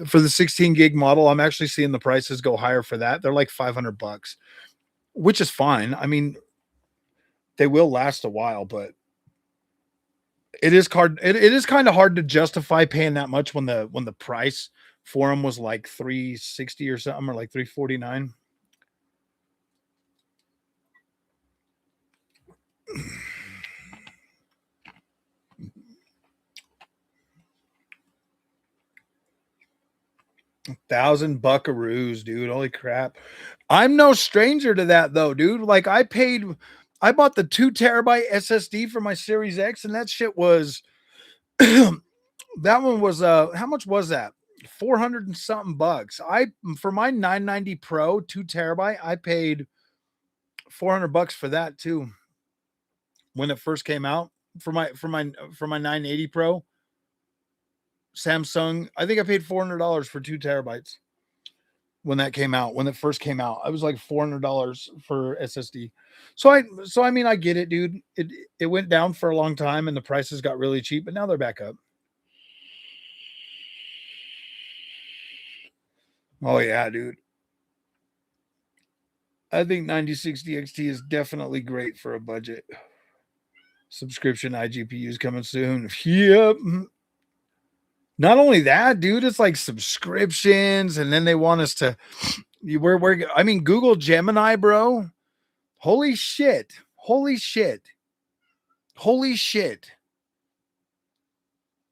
for the 16 gig model. I'm actually seeing the prices go higher for that. They're like $500, which is fine. I mean, they will last a while, but it is hard. It is kind of hard to justify paying that much when the price for them was like 360 or something, or like 349. Thousand buckaroos, dude. Holy crap. I'm no stranger to that though, dude. Like I bought the 2 terabyte SSD for my Series X, and that shit was that one was how much was that? 400 and something bucks. I for my 990 Pro 2 terabyte, I paid $400 for that too when it first came out for my 980 Pro Samsung. I think I paid $400 for 2 terabytes when that came out. When it first came out, I was like $400 for SSD. So I mean, I get it, dude. It went down for a long time and the prices got really cheap, but now they're back up. Oh yeah, dude. I think 9060 XT is definitely great for a budget. Subscription iGPUs coming soon. Yep. Not only that, dude, it's like subscriptions, and then they want us to we're I mean, Google Gemini, bro. Holy shit. Holy shit. Holy shit.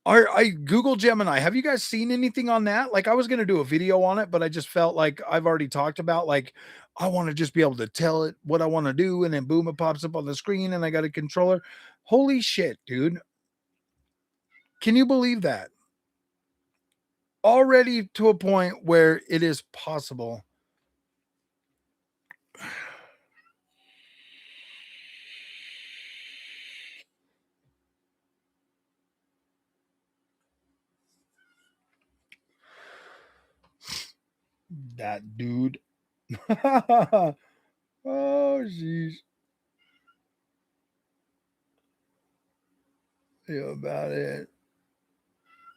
I Google Gemini. Have you guys seen anything on that? Like, I was gonna do a video on it, but I just felt like I've already talked about, like, I want to just be able to tell it what I want to do, and then boom, it pops up on the screen, and I got a controller. Holy shit, dude. Can you believe that? Already to a point where it is possible. That dude. Oh, jeez. Yeah, about it.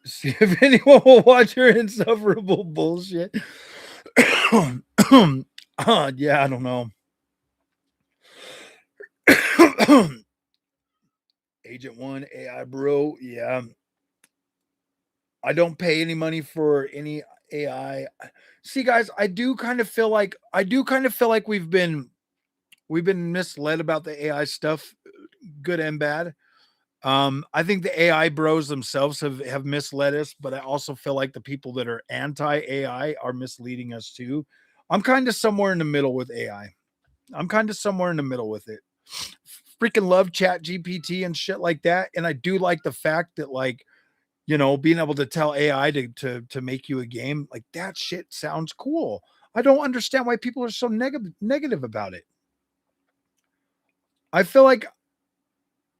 See if anyone will watch your insufferable bullshit. Yeah, I don't know. Agent One AI bro. Yeah. I don't pay any money for any AI. See, guys, I do kind of feel like we've been misled about the AI stuff, good and bad. I think the AI bros themselves have misled us, but I also feel like the people that are anti-AI are misleading us too. I'm kind of somewhere in the middle with AI. I'm kind of somewhere in the middle with it. Freaking love Chat GPT and shit like that. And I do like the fact that, like, being able to tell AI to make you a game, like, that shit sounds cool. I don't understand why people are so negative about it. I feel like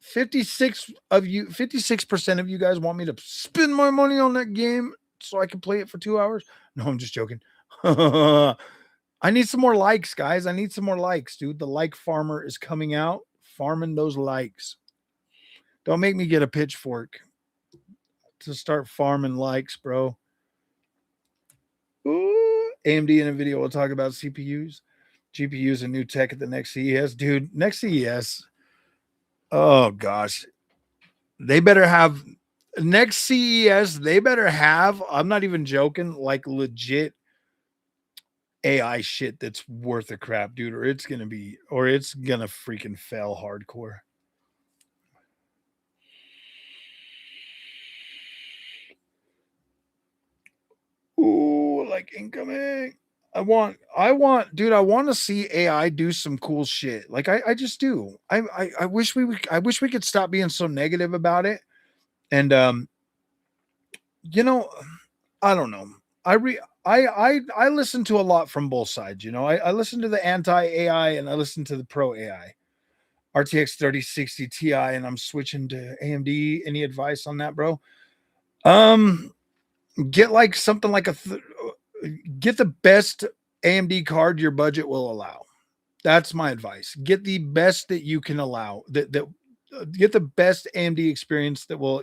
56% of you guys want me to spend my money on that game so I can play it for 2 hours. No, I'm just joking. I need some more likes, guys. I need some more likes, dude. The like farmer is coming out, farming those likes. Don't make me get a pitchfork to start farming likes, bro. Ooh, AMD and Nvidia will talk about CPUs, GPUs, and new tech at the next CES, dude. Next CES. Oh gosh, they better have next CES. They better have. I'm not even joking. Like, legit AI shit that's worth a crap, dude, or it's gonna freaking fail hardcore. Ooh, like incoming. I want, dude, I want to see AI do some cool shit. Like I just do. I wish I wish we could stop being so negative about it. And you know, I don't know. I listen to a lot from both sides. You know, I listen to the anti AI and I listen to the pro AI. RTX 3060 Ti, and I'm switching to AMD. Any advice on that, bro? Um, get like something like get the best AMD card your budget will allow. That's my advice. Get the best that you can allow. Get the best AMD experience that will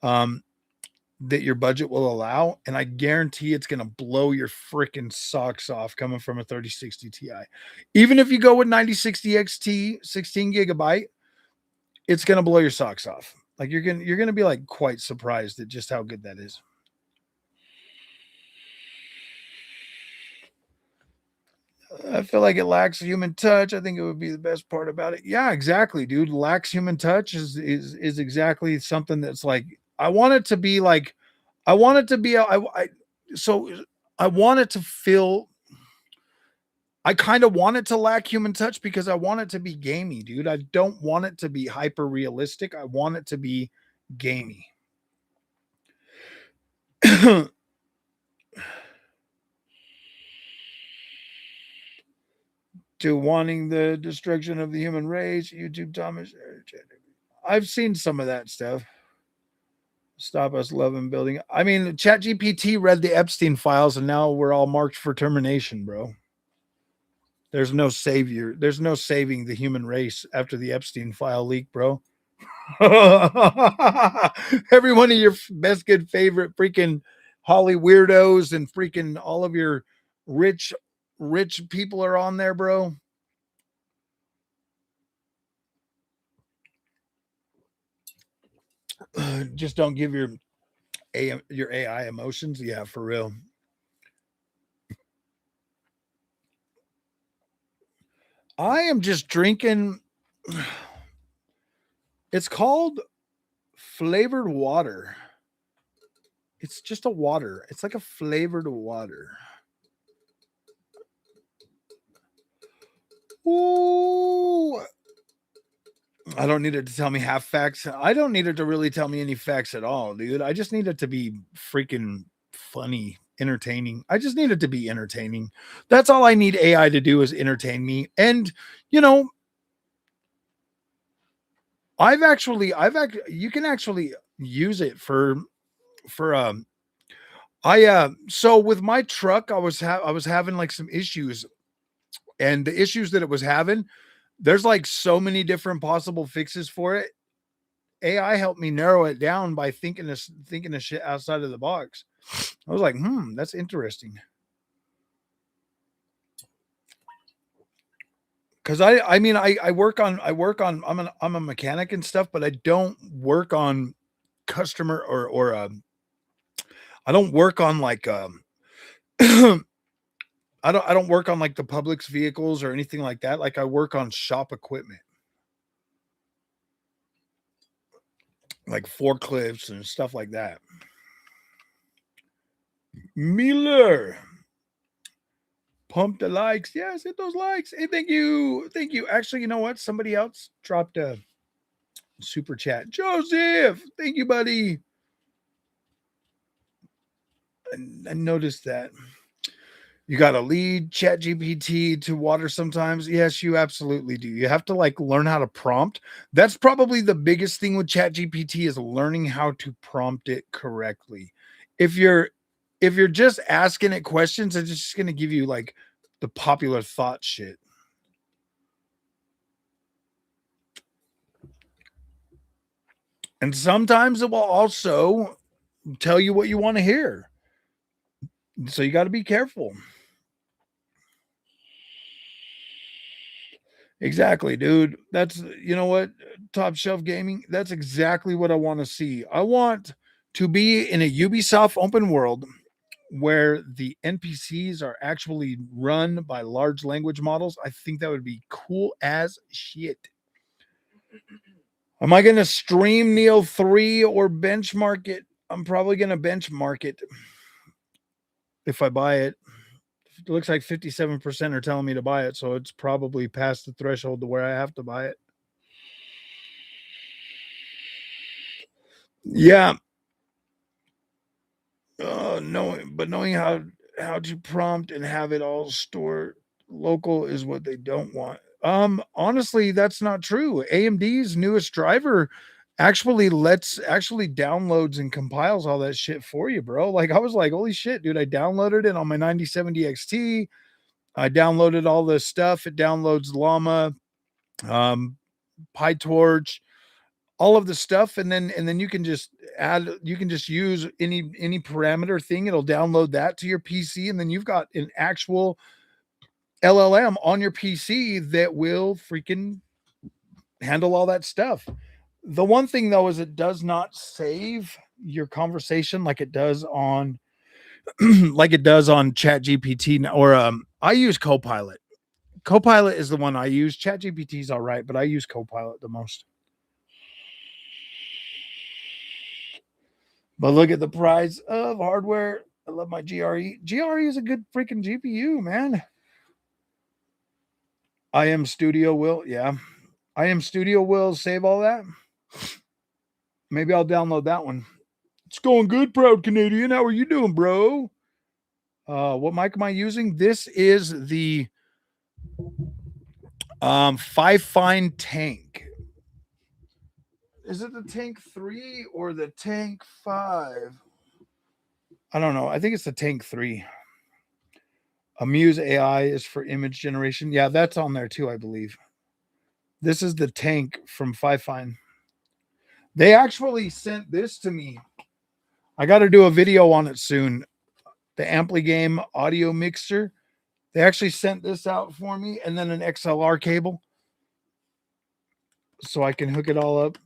um that your budget will allow, and I guarantee it's going to blow your freaking socks off coming from a 3060 Ti. Even if you go with 9060 XT 16 gigabyte, it's going to blow your socks off. Like you're going to be like quite surprised at just how good that is. I feel like it lacks human touch. I think it would be the best part about it. Yeah, exactly, dude. Lacks human touch is exactly something that's like I want it to be like I want it to be so I want it to feel I kind of want it to lack human touch because I want it to be gamey, dude. I don't want it to be hyper realistic. I want it to be gamey. To wanting the destruction of the human race, YouTube Thomas. I've seen some of that stuff. Stop us loving building. I mean, ChatGPT read the Epstein files and now we're all marked for termination, bro. There's no savior. There's no saving the human race after the Epstein file leak, bro. Every one of your best good favorite freaking Holly weirdos and freaking all of your rich people are on there, bro. Just don't give your AI emotions. Yeah, for real. I am just drinking. It's called flavored water. It's just a water. It's like a flavored water. Ooh. I don't need it to tell me half facts. I don't need it to really tell me any facts at all, dude. I just need it to be freaking funny, entertaining. I just need it to be entertaining. That's all I need AI to do is entertain me. And you know, you can actually use it for so with my truck I was having like some issues, and the issues that it was having, there's like so many different possible fixes for it. AI helped me narrow it down by thinking of shit outside of the box. I was like, that's interesting. Cause I mean I work on I'm a mechanic and stuff, but I don't work on customer or I don't work on like I don't work on like the public's vehicles or anything like that. Like I work on shop equipment, like forklifts and stuff like that. Miller, pump the likes. Yes, hit those likes. Hey, thank you. Thank you. Actually, you know what? Somebody else dropped a super chat. Joseph, thank you, buddy. I noticed that. You got to lead Chat GPT to water sometimes. Yes, you absolutely do. You have to like learn how to prompt. That's probably the biggest thing with Chat GPT is learning how to prompt it correctly. If you're just asking it questions, it's just going to give you like the popular thought shit. And sometimes it will also tell you what you want to hear. So you got to be careful. Exactly, dude. That's you know what, top shelf gaming. That's exactly what I want to see. I want to be in a Ubisoft open world where the NPCs are actually run by large language models. I think that would be cool as shit. Am I going to stream Neo 3 or benchmark it? I'm probably going to benchmark it if I buy it. It looks like 57% are telling me to buy it, so it's probably past the threshold to where I have to buy it. Yeah. Knowing how to prompt and have it all stored local is what they don't want. Honestly, that's not true. AMD's newest driver actually downloads and compiles all that shit for you, bro. Like I was like, holy shit, dude, I downloaded it on my 9070 XT. I downloaded all this stuff. It downloads Llama, PyTorch, all of the stuff, and then you can just use any parameter thing. It'll download that to your PC, and then you've got an actual LLM on your PC that will freaking handle all that stuff. The one thing though is it does not save your conversation like it does on ChatGPT or I use Copilot. Copilot is the one I use. ChatGPT is all right, but I use Copilot the most. But look at the price of hardware. I love my GRE. GRE is a good freaking GPU, man. I Am Studio will, yeah. I Am Studio will save all that. Maybe I'll download that one. It's going good, Proud Canadian. How are you doing, bro? What mic am I using? This is the 5 Fine Tank. Is it the Tank 3 or the Tank 5? I don't know. I think it's the Tank 3. Amuse AI is for image generation. Yeah, that's on there too, I believe. This is the Tank from 5 Fine. They actually sent this to me. I got to do a video on it soon. The AmpliGame audio mixer. They actually sent this out for me, and then an XLR cable so I can hook it all up.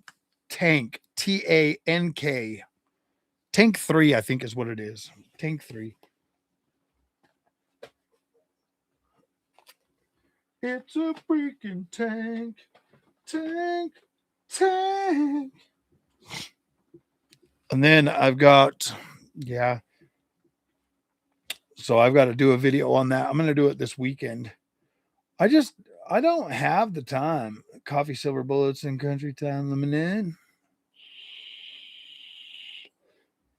Tank, Tank. Tank 3, I think is what it is. Tank 3. It's a freaking tank. And then I've got, yeah. So I've got to do a video on that. I'm going to do it this weekend. I don't have the time. Coffee, silver bullets, and country time lemonade.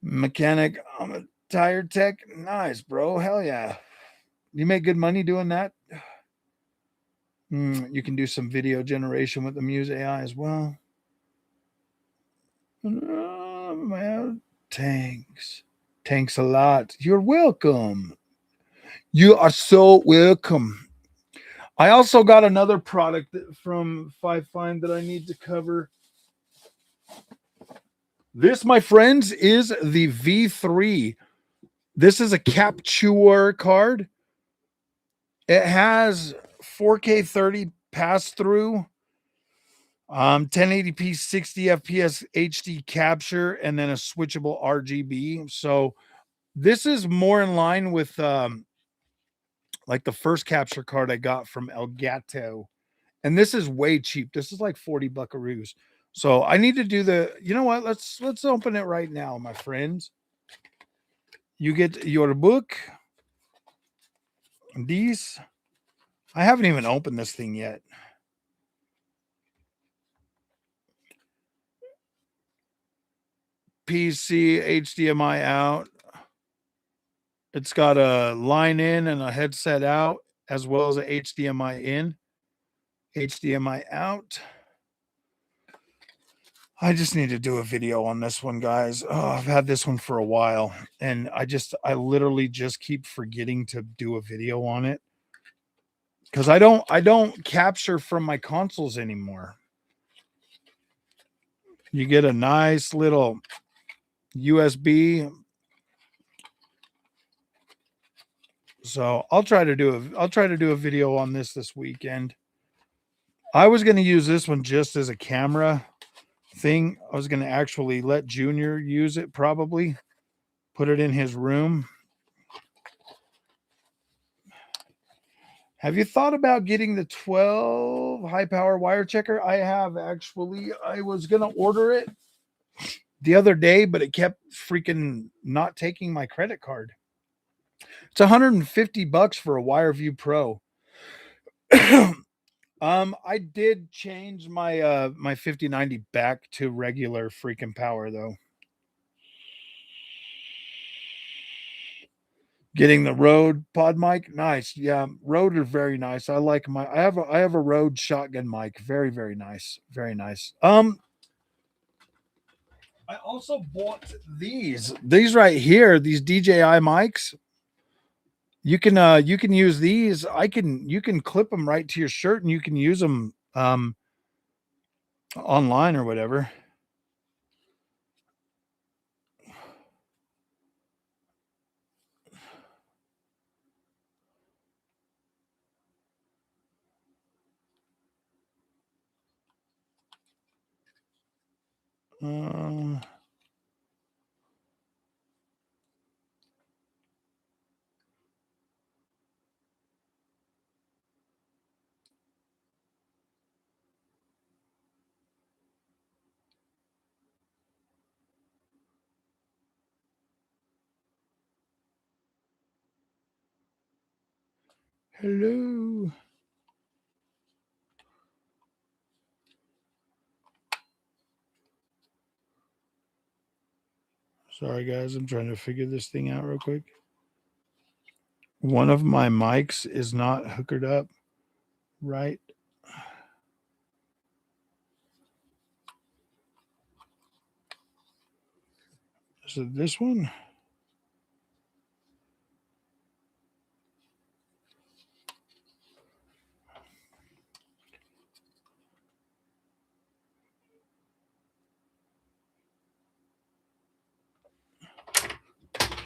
Mechanic, I'm a tire tech. Nice, bro. Hell yeah. You make good money doing that. You can do some video generation with the Muse AI as well. Tanks a lot. You're welcome. You are so welcome. I also got another product from 5 Fine that I need to cover. This, my friends, is the V3. This is a capture card. It has 4K 30 pass through, 1080p 60 FPS HD capture, and then a switchable RGB. So this is more in line with like the first capture card I got from Elgato. And this is way cheap. This is like 40 buckaroos. So I need to do you know what? Let's open it right now, my friends. You get your book. These, I haven't even opened this thing yet. PC, HDMI out. It's got a line in and a headset out, as well as a HDMI in, HDMI out. I just need to do a video on this one, guys. Oh, I've had this one for a while, and I literally just keep forgetting to do a video on it because I don't capture from my consoles anymore. You get a nice little USB. So I'll try to do a video on this weekend. I was going to use this one just as a camera thing. I was going to actually let Junior use it, probably put it in his room. Have you thought about getting the 12 high power wire checker? I have actually. I was going to order it the other day, but it kept freaking not taking my credit card. It's $150 for a WireView Pro. I did change my 5090 back to regular freaking power though. Getting the Rode pod mic, nice. Yeah, Rode are very nice. I like I have a Rode shotgun mic, very very nice, very nice. I also bought these right here, these DJI mics. You can use these. You can clip them right to your shirt and you can use them online or whatever. Hello. Sorry, guys. I'm trying to figure this thing out real quick. One of my mics is not hooked up right. Is it this one?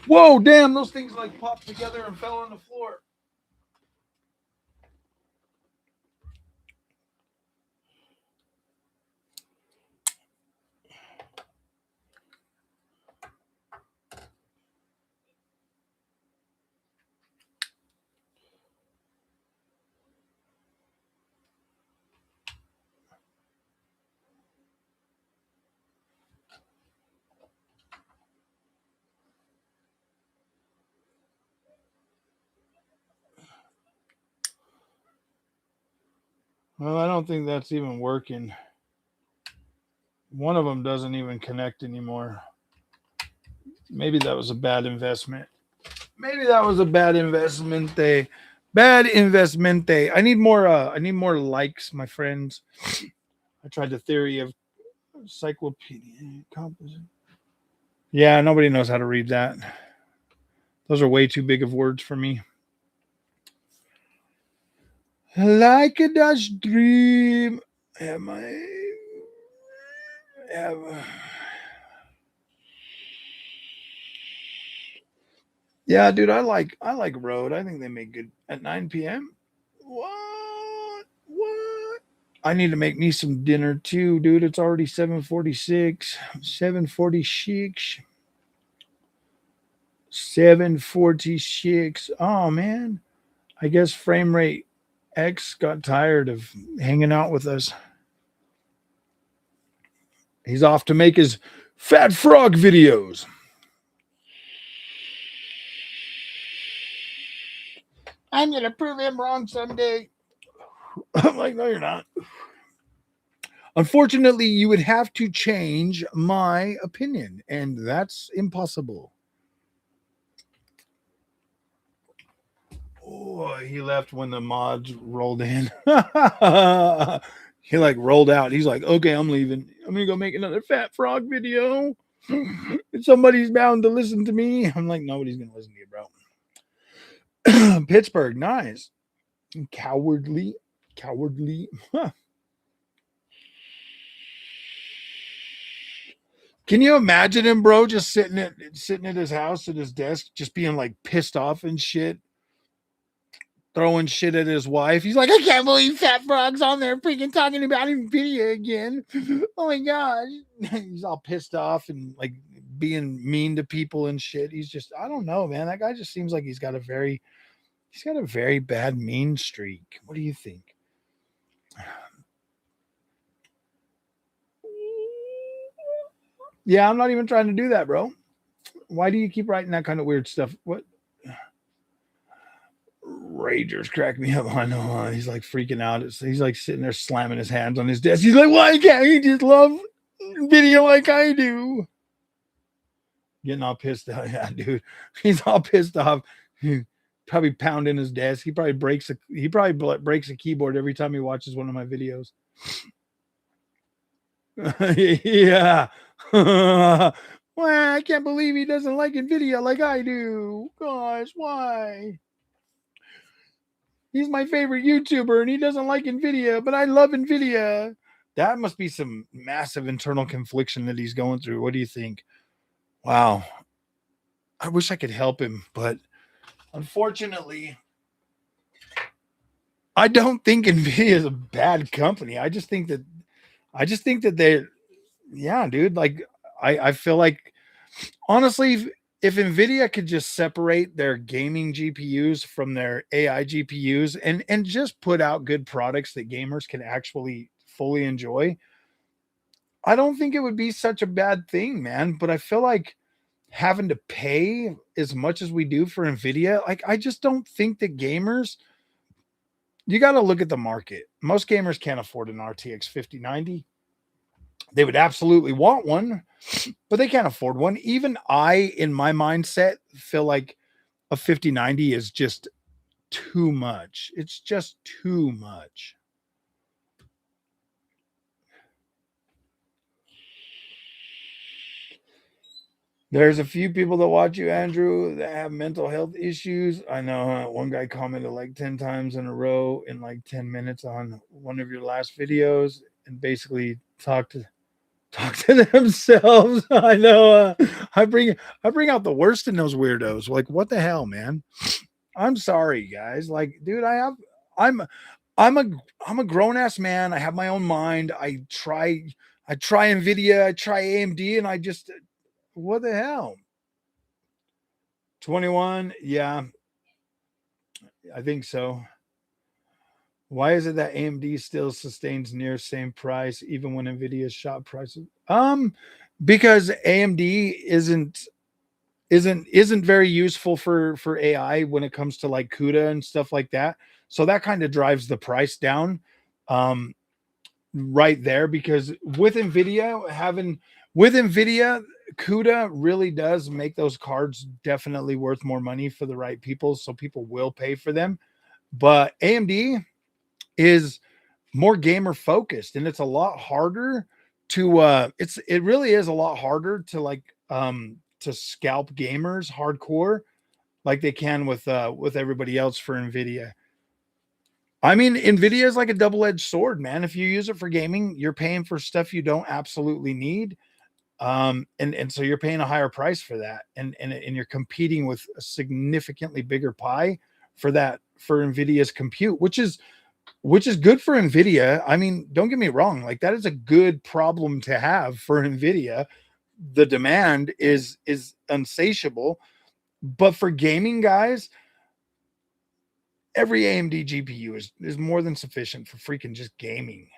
Whoa, damn, those things like popped together and fell on the floor. Well, I don't think that's even working. One of them doesn't even connect anymore. Maybe that was a bad investment. Maybe that was a bad investment. Bad investment. I need more. I need more likes, my friends. I tried the theory of encyclopedia composition. Yeah, nobody knows how to read that. Those are way too big of words for me. Like a Dutch dream. Am I? Yeah, dude, I like Rode. I think they make good at 9 p.m. What? What? I need to make me some dinner too, dude. It's already 7:46. 7:46. 7:46. Oh man. I guess frame rate X got tired of hanging out with us. He's off to make his fat frog videos. I'm going to prove him wrong someday. I'm like, no, you're not. Unfortunately, you would have to change my opinion, and that's impossible. Oh, he left when the mods rolled in. He like rolled out. He's like, okay, I'm leaving. I'm gonna go make another fat frog video. Somebody's bound to listen to me. I'm like, nobody's gonna listen to you, bro. Pittsburgh, nice. Cowardly. Huh. Can you imagine him, bro, just sitting at his house at his desk, just being like pissed off and shit, throwing shit at his wife? He's like, I can't believe Fat Frog's on there freaking talking about Nvidia again. Oh my gosh. He's all pissed off and like being mean to people and shit. He's just, I don't know, man. That guy just seems like he's got a very He's got a very bad mean streak. What do you think? Yeah, I'm not even trying to do that, bro. Why do you keep writing that kind of weird stuff? What? Ragers crack me up. I know. He's like freaking out. He's like sitting there slamming his hands on his desk. He's like, why can't he just love video like I do? Getting all pissed off. Yeah, dude. He's all pissed off. Probably pounding his desk. He probably breaks a keyboard every time he watches one of my videos. Yeah. Well, I can't believe he doesn't like Nvidia like I do. Gosh, why? He's my favorite YouTuber and he doesn't like Nvidia, but I love Nvidia. That must be some massive internal confliction that he's going through. What do you think? Wow. I wish I could help him, but unfortunately, I don't think Nvidia is a bad company. I just think that they, yeah, dude. Like I feel like honestly, if Nvidia could just separate their gaming GPUs from their AI GPUs and just put out good products that gamers can actually fully enjoy, I don't think it would be such a bad thing, man. But I feel like having to pay as much as we do for Nvidia, like I just don't think that gamers, you got to look at the market. Most gamers can't afford an RTX 5090. They would absolutely want one, but they can't afford one. Even I, in my mindset, feel like a 5090 is just too much. It's just too much. There's a few people that watch you, Andrew, that have mental health issues. I know one guy commented like 10 times in a row in like 10 minutes on one of your last videos and basically talk to themselves. I know. I bring out the worst in those weirdos. Like, what the hell, man? I'm sorry, guys. Like, dude, I'm I'm a I'm a grown ass man. I have my own mind. I try Nvidia, I try AMD, and I just what the hell? 21, yeah, I think so. Why is it that AMD still sustains near same price even when Nvidia's shot prices? Because AMD isn't very useful for AI when it comes to like CUDA and stuff like that. So that kind of drives the price down right there because with Nvidia CUDA really does make those cards definitely worth more money for the right people, so people will pay for them. But AMD is more gamer focused and it's a lot harder to it really is a lot harder to like to scalp gamers hardcore like they can with everybody else for Nvidia. I mean, Nvidia is like a double-edged sword, man. If you use it for gaming, you're paying for stuff you don't absolutely need. And so you're paying a higher price for that. And you're competing with a significantly bigger pie for that for Nvidia's compute, which is good for Nvidia. I mean, don't get me wrong, like that is a good problem to have for Nvidia. The demand is insatiable, but for gaming guys, every AMD GPU is more than sufficient for freaking just gaming.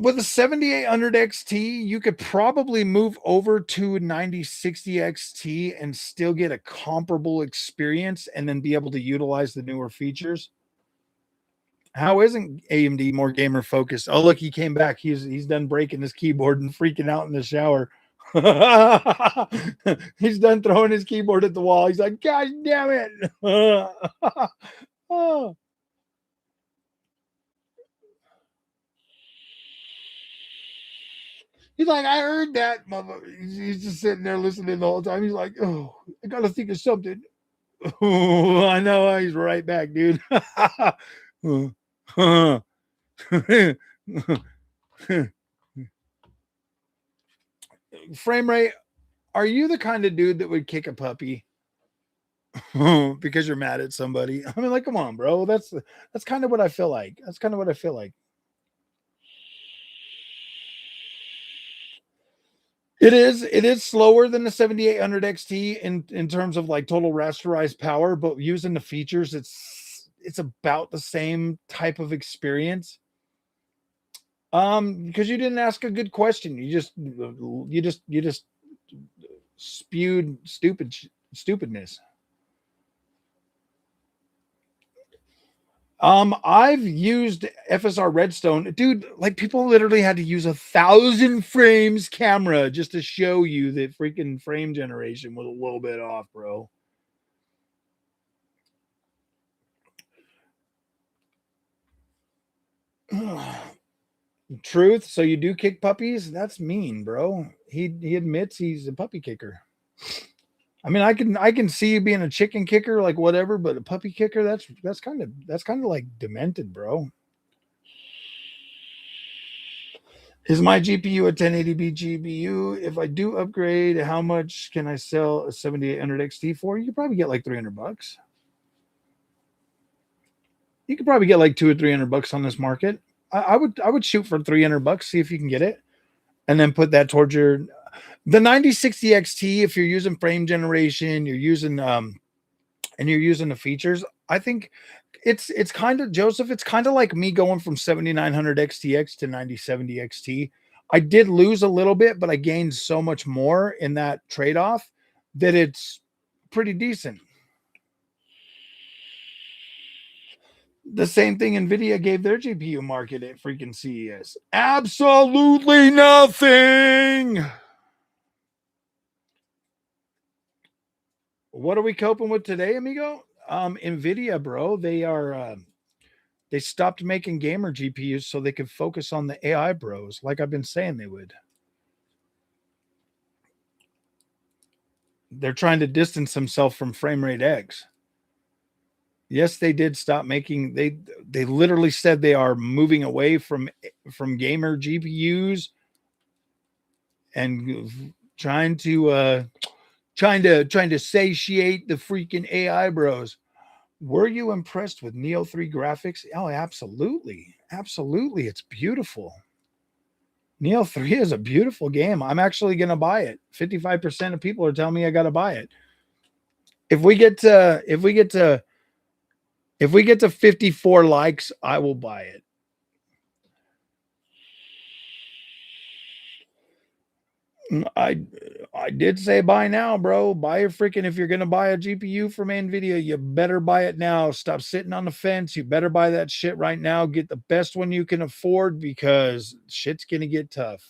With a 7800 XT, you could probably move over to a 9060 XT and still get a comparable experience and then be able to utilize the newer features. How isn't AMD more gamer focused? Oh, look, he came back. He's done breaking his keyboard and freaking out in the shower. He's done throwing his keyboard at the wall. He's like, "Gosh damn it!" Oh. He's like, "I heard that." He's just sitting there listening the whole time. He's like, "Oh, I gotta think of something." Oh, I know. He's right back, dude. Frame rate, are you the kind of dude that would kick a puppy because you're mad at somebody? I mean, like, come on, bro. That's kind of what I feel like. That's kind of what I feel like. It is slower than the 7800 XT in terms of like total rasterized power, but using the features, it's about the same type of experience. Because you didn't ask a good question. You just spewed stupidness. I've used FSR Redstone, dude. Like people literally had to use 1,000 frames camera just to show you that freaking frame generation was a little bit off, bro. Truth. So you do kick puppies? That's mean, bro. He admits he's a puppy kicker. I mean, I can see you being a chicken kicker, like whatever, but a puppy kicker, that's kind of like demented, bro. Is my GPU a 1080p GPU? If I do upgrade, how much can I sell a 7800 XT for? You could probably get like $300. You could probably get like $200 or $300 on this market. I would shoot for $300. See if you can get it, and then put that towards the 9060 XT. If you're using frame generation, you're using and you're using the features. I think it's kind of, Joseph. It's kind of like me going from 7900 XTX to 9070 XT. I did lose a little bit, but I gained so much more in that trade off that it's pretty decent. The same thing Nvidia gave their GPU market at freaking CES. Absolutely nothing. What are we coping with today, amigo? Nvidia, bro. They stopped making gamer GPUs so they could focus on the AI bros, like I've been saying they would. They're trying to distance themselves from frame rate X. Yes, they did stop making. They literally said they are moving away from gamer GPUs and trying to satiate the freaking AI bros. Were you impressed with Neo 3 graphics? Oh, absolutely. Absolutely. It's beautiful. Neo 3 is a beautiful game. I'm actually going to buy it. 55% of people are telling me I got to buy it. If we get to 54 likes, I will buy it. I did say buy now, bro. Buy your freaking, if you're going to buy a GPU from Nvidia, you better buy it now. Stop sitting on the fence. You better buy that shit right now. Get the best one you can afford because shit's going to get tough.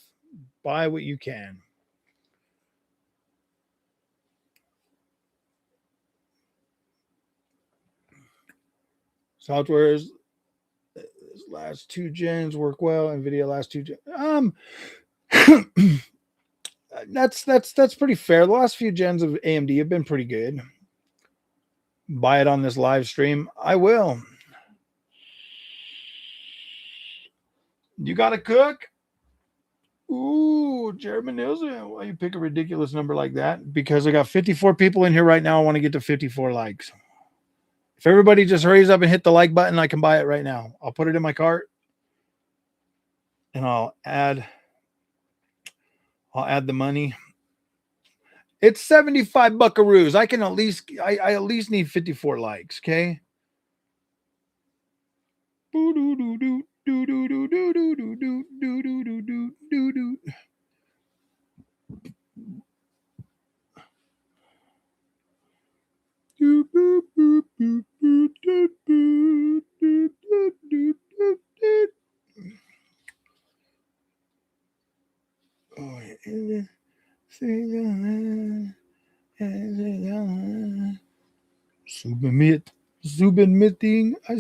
Buy what you can. Software is last two gens work well. Nvidia last two gens. That's pretty fair. The last few gens of AMD have been pretty good. Buy it on this live stream. I will. You got to cook? Ooh, Jeremy Nielsen. Why you pick a ridiculous number like that? Because I got 54 people in here right now. I want to get to 54 likes. If everybody just hurries up and hit the like button, I can buy it right now. I'll put it in my cart and I'll add the money. It's 75 buckaroos. I can at least I at least need 54 likes, okay?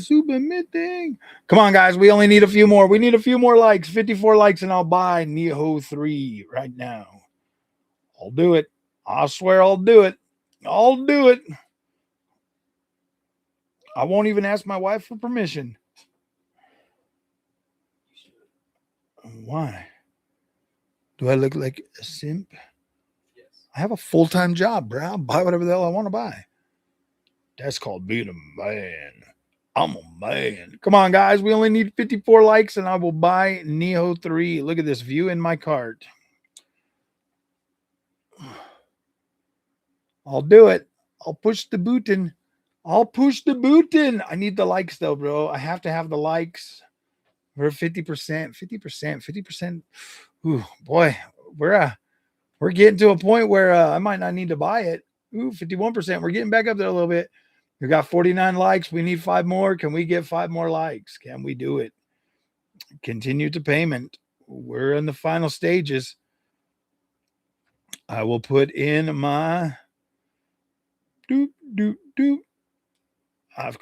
Submitting. Come on, guys. We only need a few more. We need a few more likes. 54 likes, and I'll buy Neo 3 right now. I'll do it. I swear I'll do it. I'll do it. I won't even ask my wife for permission. Why? Do I look like a simp? Yes. I have a full-time job, bro. I'll buy whatever the hell I want to buy. That's called being a man. I'm a man. Come on, guys. We only need 54 likes, and I will buy Neo 3. Look at this view in my cart. I'll do it. I'll push the button. I'll push the button. I need the likes though, bro. I have to have the likes. We're 50%, 50%, 50%. Ooh, boy, we're getting to a point where I might not need to buy it. Ooh, 51%. We're getting back up there a little bit. We got 49 likes. We need 5 more. Can we get 5 more likes? Can we do it? Continue to payment. We're in the final stages. I will put in my doop doop doop. I've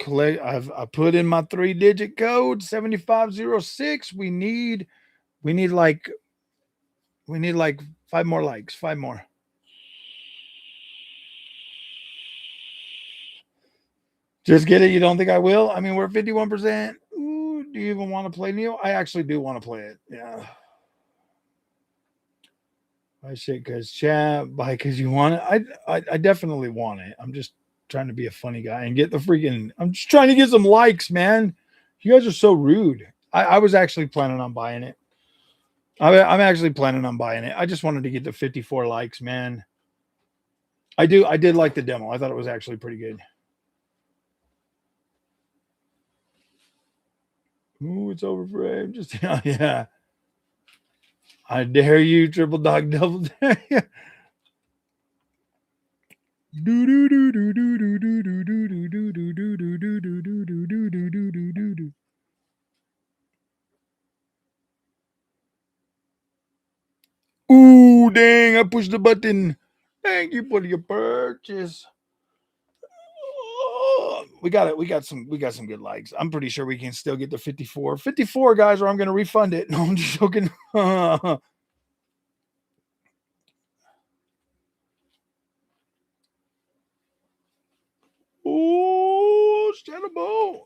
put in my 3-digit code 7506. We need like 5 more likes. 5 more. Just get it. You don't think I will? I mean, we're 51%. Ooh, do you even want to play Neo? I actually do want to play it. Yeah. I say because chat, buy because you want it. I definitely want it. I'm just trying to be a funny guy and get the freaking. I'm just trying to get some likes, man. You guys are so rude. I was actually planning on buying it. I'm actually planning on buying it. I just wanted to get the 54 likes, man. I did like the demo. I thought it was actually pretty good. Ooh, it's over frame. Just yeah. I dare you, triple dog, double dare you. Ooh, dang, I pushed the button. Thank you for your purchase. Oh, we got it. We got some good likes. I'm pretty sure we can still get to 54. 54 guys, or I'm gonna refund it. No, I'm just joking. Oh, Shadowbow.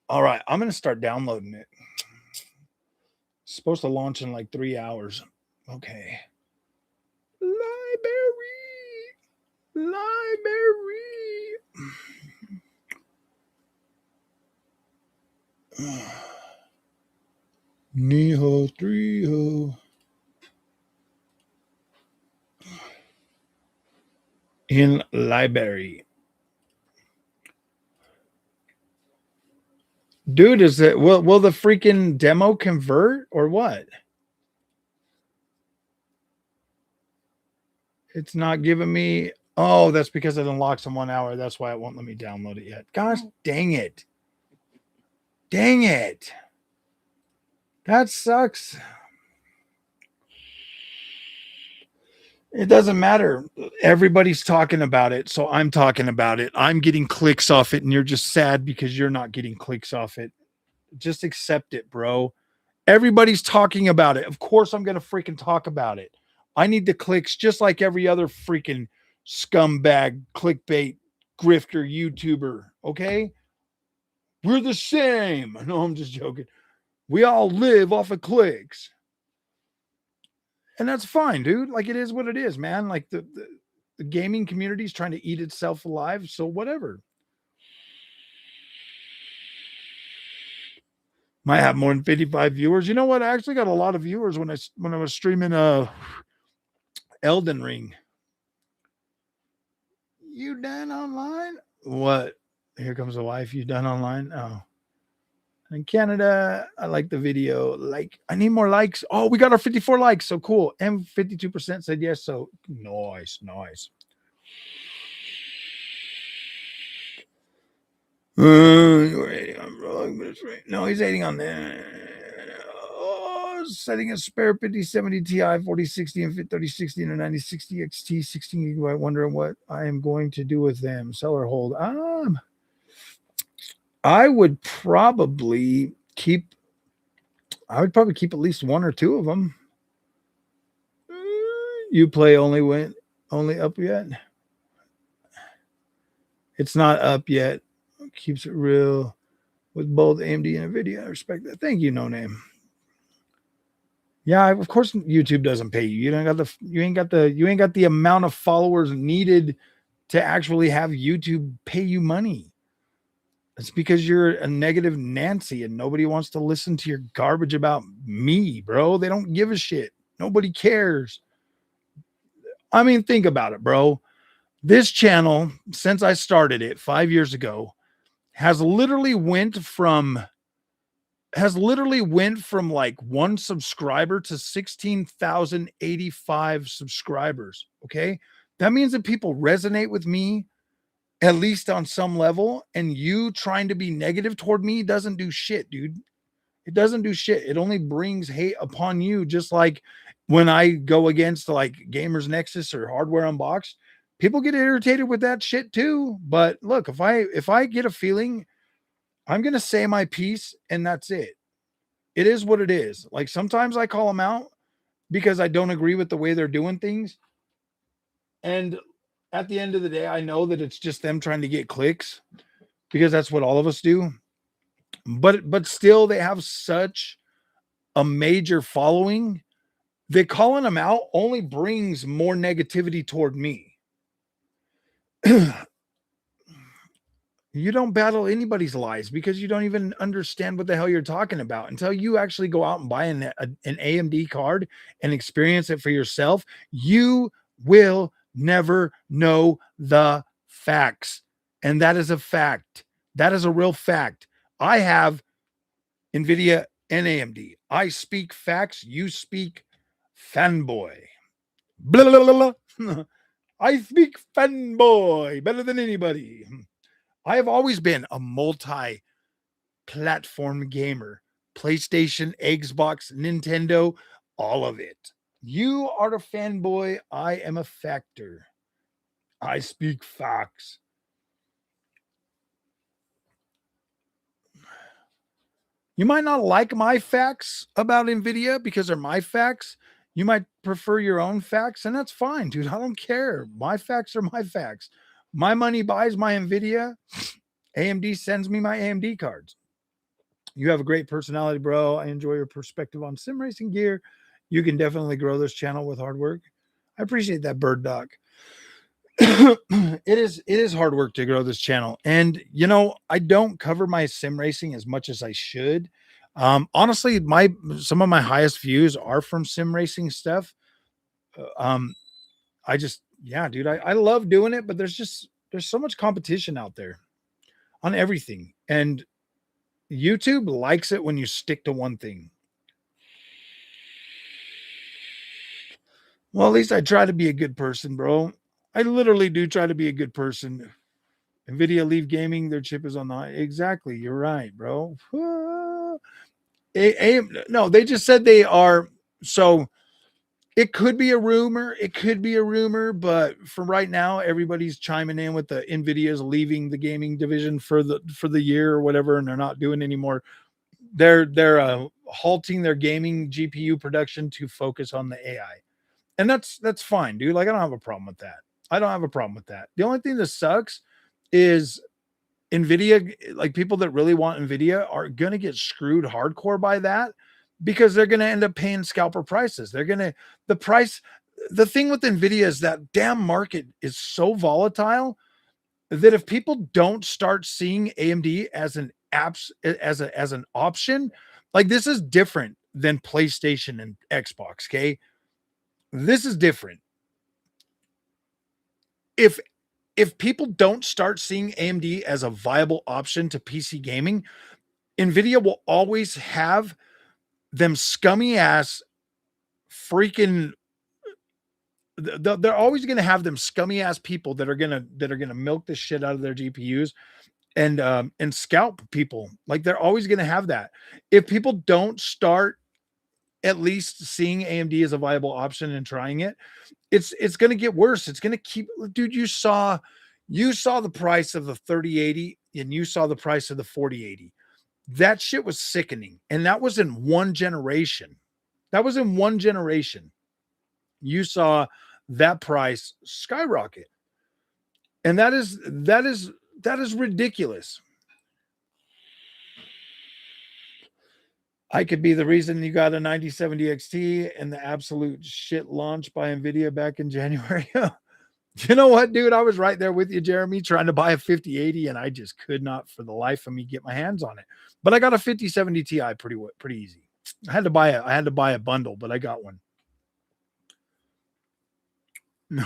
All right, I'm gonna start downloading it. It's supposed to launch in like 3 hours. Okay. Library. Niho 3 in library. Dude, is it will the freaking demo convert or what? It's not giving me. Oh, that's because it unlocks in 1 hour. That's why it won't let me download it yet. Gosh, dang it. Dang it. That sucks. It doesn't matter. Everybody's talking about it, so I'm talking about it. I'm getting clicks off it, and you're just sad because you're not getting clicks off it. Just accept it, bro. Everybody's talking about it. Of course, I'm going to freaking talk about it. I need the clicks just like every other freaking scumbag, clickbait, grifter, YouTuber. Okay? We're the same. No, I'm just joking. We all live off of clicks. And that's fine, dude. Like, it is what it is, man. Like, the gaming community is trying to eat itself alive. So, whatever. Might have more than 55 viewers. You know what? I actually got a lot of viewers when I was streaming Elden Ring. You done online? What? Here comes the wife. You done online? Oh. In Canada, I like the video. Like, I need more likes. Oh, we got our 54 likes. So cool. And 52% said yes. So nice. No, he's hating on that. Oh, setting a spare 5070 Ti, 4060, and 3060 and a 9060 XT, 16 gigabyte. Wondering what I am going to do with them. Sell or hold. I would probably keep at least 1 or 2 of them. You play only up yet? It's not up yet. Keeps it real with both AMD and Nvidia. I respect that. Thank you, No Name. Yeah, of course YouTube doesn't pay you. You ain't got the amount of followers needed to actually have YouTube pay you money. It's because you're a negative Nancy and nobody wants to listen to your garbage about me, bro. They don't give a shit. Nobody cares. I mean, think about it, bro. This channel, since I started it 5 years ago, has literally went from like 1 subscriber to 16,085 subscribers. Okay. That means that people resonate with me at least on some level, and you trying to be negative toward me doesn't do shit, dude. It doesn't do shit. It only brings hate upon you. Just like when I go against like Gamers Nexus or Hardware Unboxed, people get irritated with that shit too. But look, if I get a feeling, I'm gonna say my piece, and that's it. It is what it is. Like sometimes I call them out because I don't agree with the way they're doing things. And at the end of the day, I know that it's just them trying to get clicks because that's what all of us do. But still, they have such a major following that calling them out only brings more negativity toward me. You don't battle anybody's lies because you don't even understand what the hell you're talking about until you actually go out and buy an AMD card and experience it for yourself. You will never know the facts. And that is a fact. That is a real fact. I have Nvidia and AMD. I speak facts. You speak fanboy. Blah, blah, blah, blah. I speak fanboy better than anybody. I have always been a multi-platform gamer. PlayStation, Xbox, Nintendo, all of it. You are a fanboy. I am a factor. I speak facts. You might not like my facts about Nvidia because they're my facts. You might prefer your own facts, and that's fine, dude. I don't care. My facts are my facts. My money buys my Nvidia. AMD sends me my AMD cards. You have a great personality, bro. I enjoy your perspective on sim racing gear. You can definitely grow this channel with hard work. I appreciate that, Bird Doc. It is hard work to grow this channel, and you know I don't cover my sim racing as much as I should. Honestly, some of my highest views are from sim racing stuff. I just yeah, dude, I love doing it, but there's so much competition out there on everything, and YouTube likes it when you stick to one thing. Well, at least I try to be a good person, bro. I literally do try to be a good person. Nvidia leave gaming, their chip is on the high. Exactly. You're right, bro. No, they just said they are. So it could be a rumor. It could be a rumor, but for right now, everybody's chiming in with the Nvidia's leaving the gaming division for the year or whatever, and they're not doing anymore. They're halting their gaming GPU production to focus on the AI. And that's fine, dude. Like I don't have a problem with that. I don't have a problem with that. The only thing that sucks is Nvidia, like people that really want Nvidia are going to get screwed hardcore by that because they're going to end up paying scalper prices. The thing with Nvidia is that damn market is so volatile that if people don't start seeing AMD as an as an option, like this is different than PlayStation and Xbox, okay? This is different. If people don't start seeing AMD as a viable option to PC gaming, Nvidia will always have them scummy ass freaking they're always going to have them scummy ass people that are going to milk the shit out of their GPUs and scalp people. Like they're always going to have that. If people don't start at least seeing AMD as a viable option and trying it, it's going to get worse. It's going to keep, dude. You saw the price of the 3080 and you saw the price of the 4080. That shit was sickening, and that was in one generation. You saw that price skyrocket, and that is ridiculous. I could be the reason you got a 9070 XT and the absolute shit launch by Nvidia back in January. You know what, dude? I was right there with you, Jeremy, trying to buy a 5080, and I just could not, for the life of me, get my hands on it. But I got a 5070 Ti pretty easy. I had to buy a bundle, but I got one.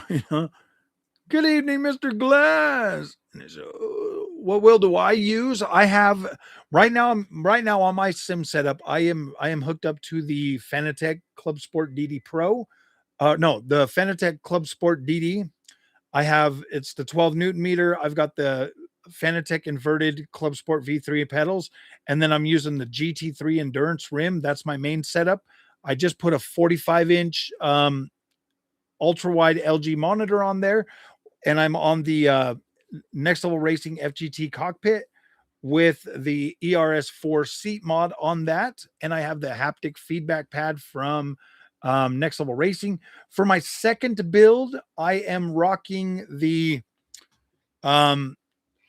You know, Good evening, Mr. Glass. What wheel do I use? I have right now. Right now on my sim setup. I am hooked up to the Fanatec Club Sport DD Pro. No, the Fanatec Club Sport DD. I have it's the 12 Newton meter. I've got the Fanatec inverted Club Sport V3 pedals, and then I'm using the GT3 Endurance rim. That's my main setup. I just put a 45-inch ultra wide LG monitor on there, and I'm on the Next Level Racing FGT cockpit with the ERS4 seat mod on that, and I have the haptic feedback pad from Next Level Racing. For my second build, I am rocking um,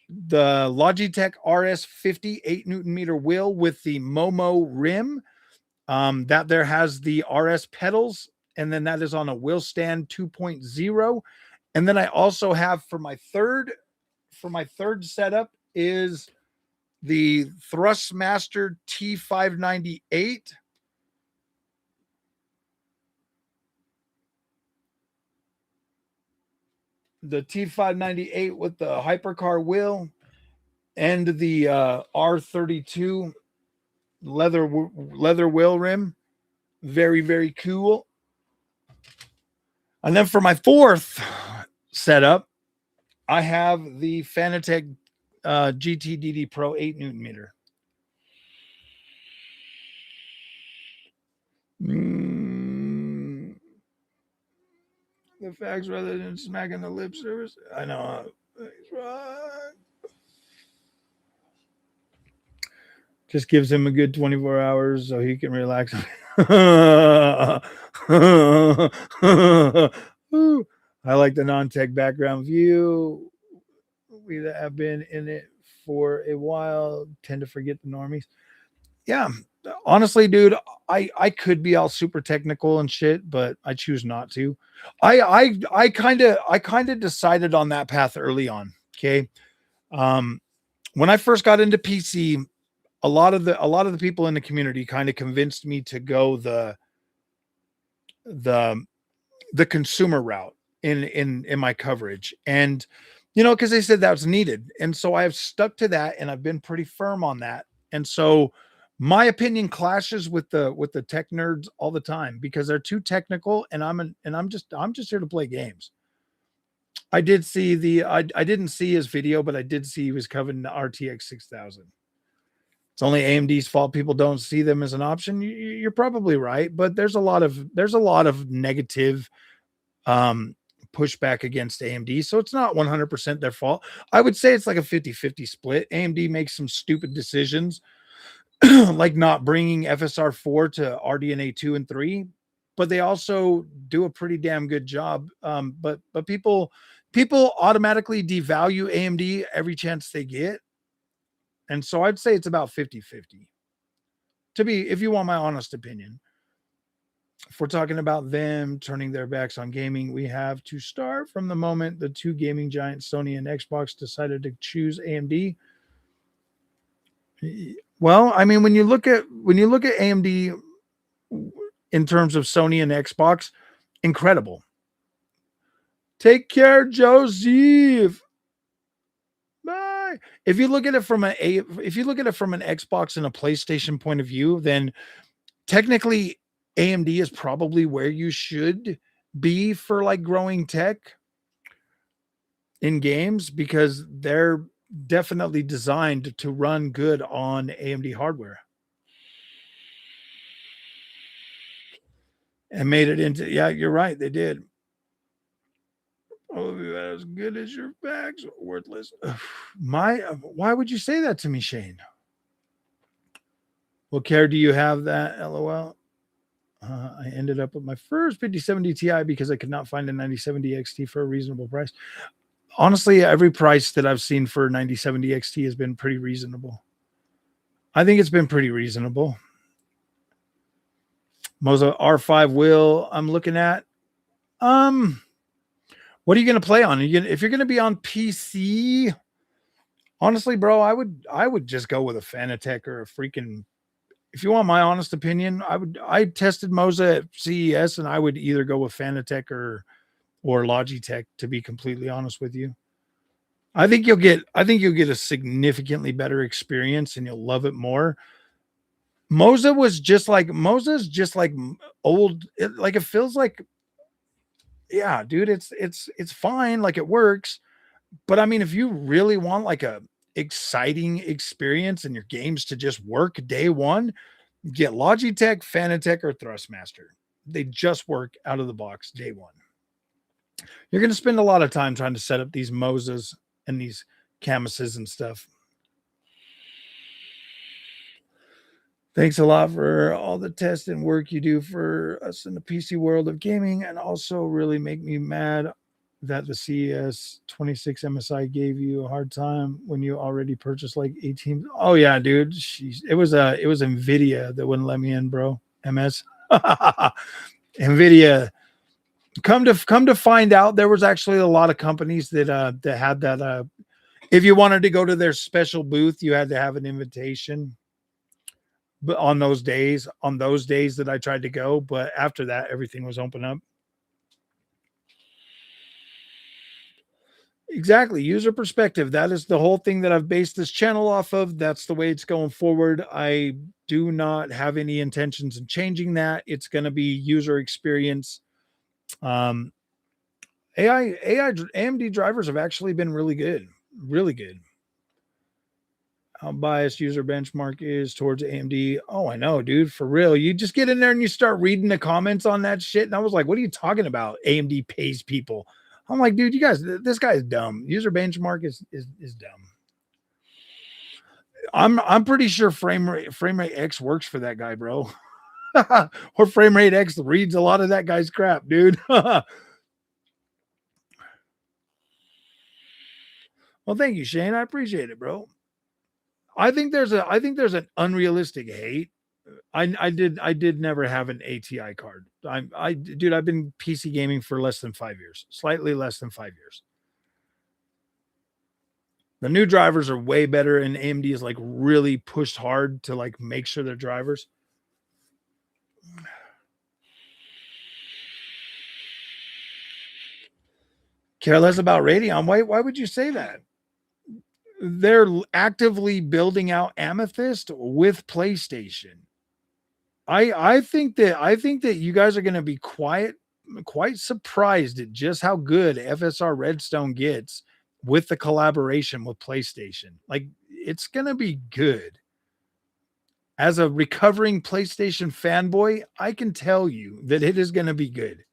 the Logitech RS50 8 Newton meter wheel with the Momo rim. That there has the RS pedals, and then that is on a wheel stand 2.0. And then I also have for my third setup is the Thrustmaster T598. The T598 with the hypercar wheel and the R32 leather wheel rim. Very, very cool. And then for my fourth setup, I have the Fanatec GT DD Pro 8 Newton meter. The facts rather than smacking the lip service. I know. Just gives him a good 24 hours so he can relax. I like the non-tech background view. We that have been in it for a while tend to forget the normies. Yeah, honestly, dude, I could be all super technical and shit, but I choose not to. I kind of decided on that path early on. Okay, when I first got into PC, a lot of the people in the community kind of convinced me to go the consumer route in my coverage, and because they said that was needed, and so I have stuck to that, and I've been pretty firm on that, and so my opinion clashes with the tech nerds all the time because they're too technical, and I'm just here to play games. I did see I didn't see his video, but I did see he was covering the RTX 6000. It's only AMD's fault people don't see them as an option. You're probably right, but there's a lot of negative pushback against AMD, so it's not 100% their fault. I would say it's like a 50-50 split. AMD makes some stupid decisions like not bringing FSR4 to RDNA 2 and 3, but they also do a pretty damn good job. But people automatically devalue AMD every chance they get. And so I'd say it's about 50-50. If you want my honest opinion. If we're talking about them turning their backs on gaming, we have to start from the moment the two gaming giants, Sony and Xbox, decided to choose AMD. Well, I mean, when you look at AMD in terms of Sony and Xbox, incredible. Take care, Joseph. Bye. If you look at it from an Xbox and a PlayStation point of view, then technically AMD is probably where you should be for like growing tech in games, because they're definitely designed to run good on AMD hardware. And made it into, yeah, you're right, they did. Oh, as good as your facts, worthless. Why would you say that to me, Shane? What care do you have that? LOL. I ended up with my first 5070 Ti because I could not find a 9070 XT for a reasonable price. Honestly, every price that I've seen for 9070 XT has been pretty reasonable. I think it's been pretty reasonable. MOZA R5 wheel I'm looking at. What are you going to play on? If you're going to be on PC, honestly, bro, I would just go with a Fanatec or a freaking. If you want my honest opinion, I tested MOZA at CES, and I would either go with Fanatec or or Logitech, to be completely honest with you. I think you'll get a significantly better experience and you'll love it more. Moza's just like old, like it feels like, yeah, dude, it's fine, like it works. But I mean, if you really want like a exciting experience and your games to just work day one, get Logitech, Fanatec, or Thrustmaster. They just work out of the box day one. You're going to spend a lot of time trying to set up these MOZAs and these Camuses and stuff. Thanks a lot for all the tests and work you do for us in the PC world of gaming, and also really make me mad that the CES 26 MSI gave you a hard time when you already purchased like 18. Oh yeah, dude. It was Nvidia that wouldn't let me in, bro. MS. Nvidia. Come to find out, there was actually a lot of companies that had that. If you wanted to go to their special booth, you had to have an invitation. But on those days that I tried to go, but after that, everything was open up. Exactly. User perspective. That is the whole thing that I've based this channel off of. That's the way it's going forward. I do not have any intentions in changing that. It's going to be user experience. AMD drivers have actually been really good. Really good. How biased user benchmark is towards AMD. Oh, I know, dude. For real. You just get in there and you start reading the comments on that shit. And I was like, what are you talking about? AMD pays people. I'm like, dude, you guys, this guy is dumb. User benchmark is dumb. I'm pretty sure frame rate X works for that guy, bro. Or frame rate X reads a lot of that guy's crap, dude. Well, thank you, Shane. I appreciate it, bro. I think there's an unrealistic hate. I did never have an ATI card. Dude, I've been PC gaming for less than 5 years, slightly less than 5 years. The new drivers are way better, and AMD is like really pushed hard to like make sure they're drivers. Care less about Radeon. Why would you say that? They're actively building out Amethyst with PlayStation. I think that you guys are going to be quite surprised at just how good FSR Redstone gets with the collaboration with PlayStation. Like, it's going to be good. As a recovering PlayStation fanboy, I can tell you that it is going to be good.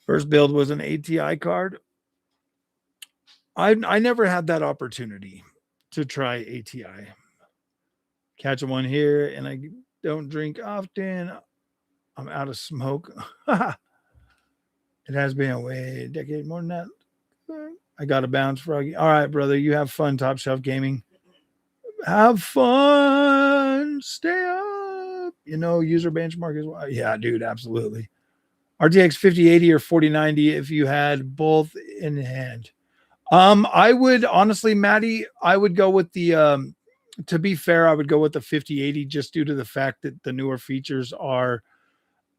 First build was an ATI card. I never had that opportunity to try ATI. Catch one here, and I don't drink often. I'm out of smoke. It has been a decade more than that. I got to bounce, Froggy. All right, brother. You have fun, Top Shelf Gaming. Have fun. Stay up. You know, user benchmark as well. Yeah, dude, absolutely. RTX 5080 or 4090 if you had both in hand. I would honestly, Maddie, I would go with the to be fair, I would go with the 5080 just due to the fact that the newer features are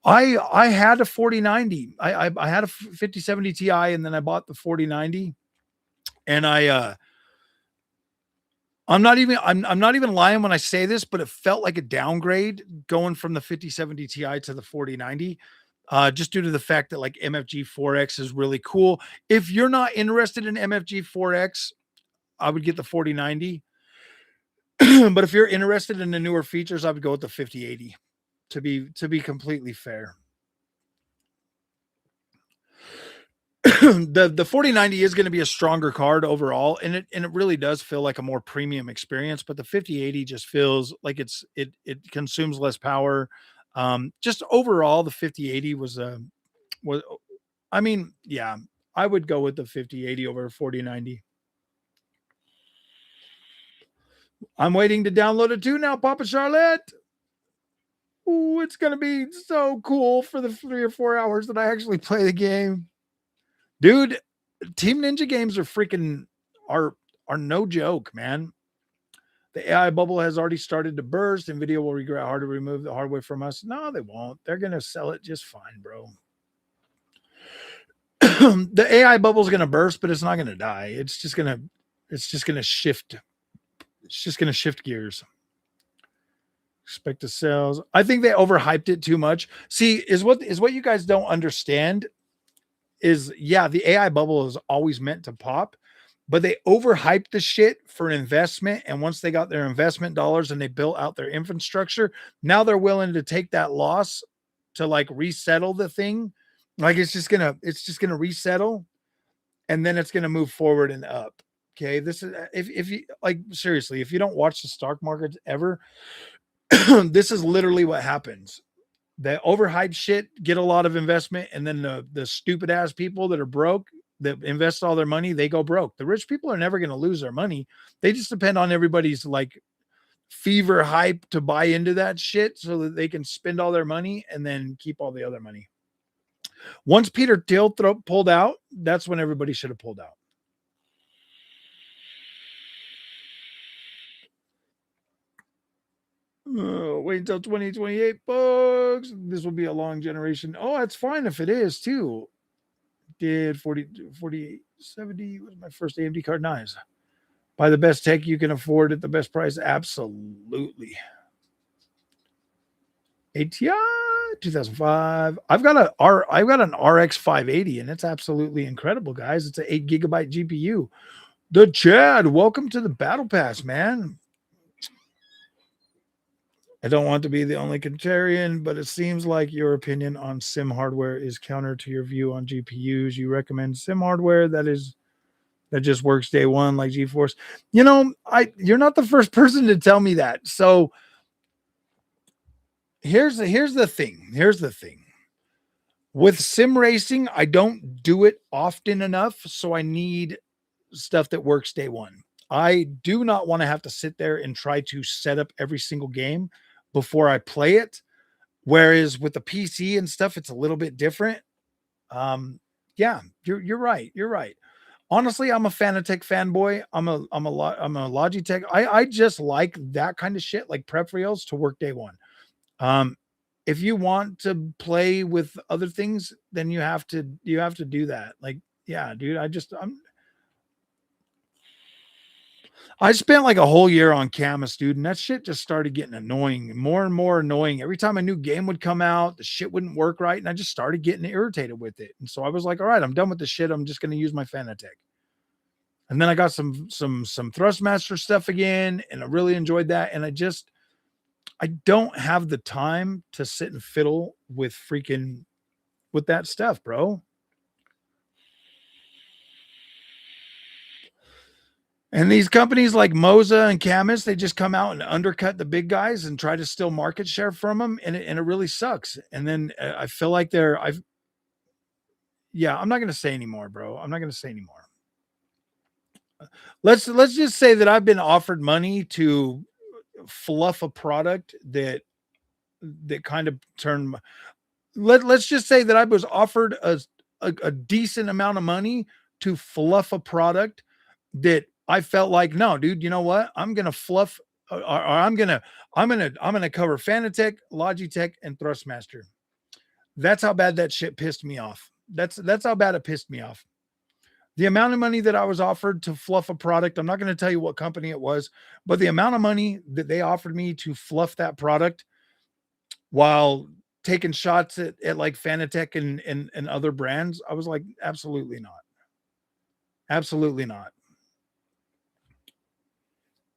I had a 4090. I had a 5070 Ti, and then I bought the 4090. And I'm not even lying when I say this, but it felt like a downgrade going from the 5070 Ti to the 4090. Just due to the fact that like MFG 4X is really cool. If you're not interested in MFG 4X, I would get the 4090. But if you're interested in the newer features, I would go with the 5080 to be completely fair. The 4090 is going to be a stronger card overall, and it really does feel like a more premium experience, but the 5080 just feels like it consumes less power. Just overall, the 5080 was I mean, yeah, I would go with the 5080 over 4090. I'm waiting to download it too now, Papa Charlotte. Ooh, it's gonna be so cool for the 3 or 4 hours that I actually play the game. Dude, Team Ninja games are no joke, man. The AI bubble has already started to burst. Nvidia will regret hard to remove the hardware from us. No, they won't. They're going to sell it just fine, bro. The AI bubble is going to burst, but it's not going to die. It's just going to shift. It's just going to shift gears. Expect the sales. I think they overhyped it too much. See, is what you guys don't understand is, yeah, the AI bubble is always meant to pop, but they overhyped the shit for an investment. And once they got their investment dollars and they built out their infrastructure, now they're willing to take that loss to like resettle the thing. Like it's just gonna resettle, and then it's gonna move forward and up. Okay, this is if you like, seriously, if you don't watch the stock market ever, this is literally what happens. The overhyped shit get a lot of investment, and then the stupid ass people that are broke that invest all their money, they go broke. The rich people are never going to lose their money. They just depend on everybody's like fever hype to buy into that shit so that they can spend all their money and then keep all the other money. Once Peter Thiel pulled out, that's when everybody should have pulled out. Wait until 2028, folks. This will be a long generation. Oh, that's fine if it is too. Did 4070 was my first AMD card. Nice. Buy the best tech you can afford at the best price. Absolutely. ATI 2005. I've got an RX 580, and it's absolutely incredible, guys. It's an 8 gigabyte GPU. The Chad, welcome to the Battle Pass, man. I don't want to be the only contrarian, but it seems like your opinion on sim hardware is counter to your view on GPUs. You recommend sim hardware that just works day one, like GeForce. You know, you're not the first person to tell me that. So here's the thing. Here's the thing. With sim racing, I don't do it often enough, so I need stuff that works day one. I do not want to have to sit there and try to set up every single game before I play it. Whereas with the PC and stuff, it's a little bit different. Yeah, you're right. You're right. Honestly, I'm a Fanatec fanboy. I'm a Logitech. I just like that kind of shit, like prep reels to work day one. If you want to play with other things, then you have to do that. Like, yeah, dude, I spent like a whole year on Camus, dude, and that shit just started getting annoying, more and more annoying. Every time a new game would come out, the shit wouldn't work right, and I just started getting irritated with it. And so I was like, all right, I'm done with the shit. I'm just going to use my Fanatec. And then I got some Thrustmaster stuff again, and I really enjoyed that. And I don't have the time to sit and fiddle with that stuff, bro. And these companies like MOZA and Camus, they just come out and undercut the big guys and try to steal market share from them, and it really sucks. And then I feel like I'm not going to say anymore, bro. I'm not going to say anymore. Let's just say that I've been offered money to fluff a product that kind of turned. Let's just say that I was offered a decent amount of money to fluff a product that I felt like, no, dude, you know what? I'm gonna fluff, or I'm gonna cover Fanatec, Logitech, and Thrustmaster. That's how bad that shit pissed me off. That's how bad it pissed me off. The amount of money that I was offered to fluff a product, I'm not going to tell you what company it was, but the amount of money that they offered me to fluff that product while taking shots at like Fanatec and other brands, I was like, absolutely not. Absolutely not.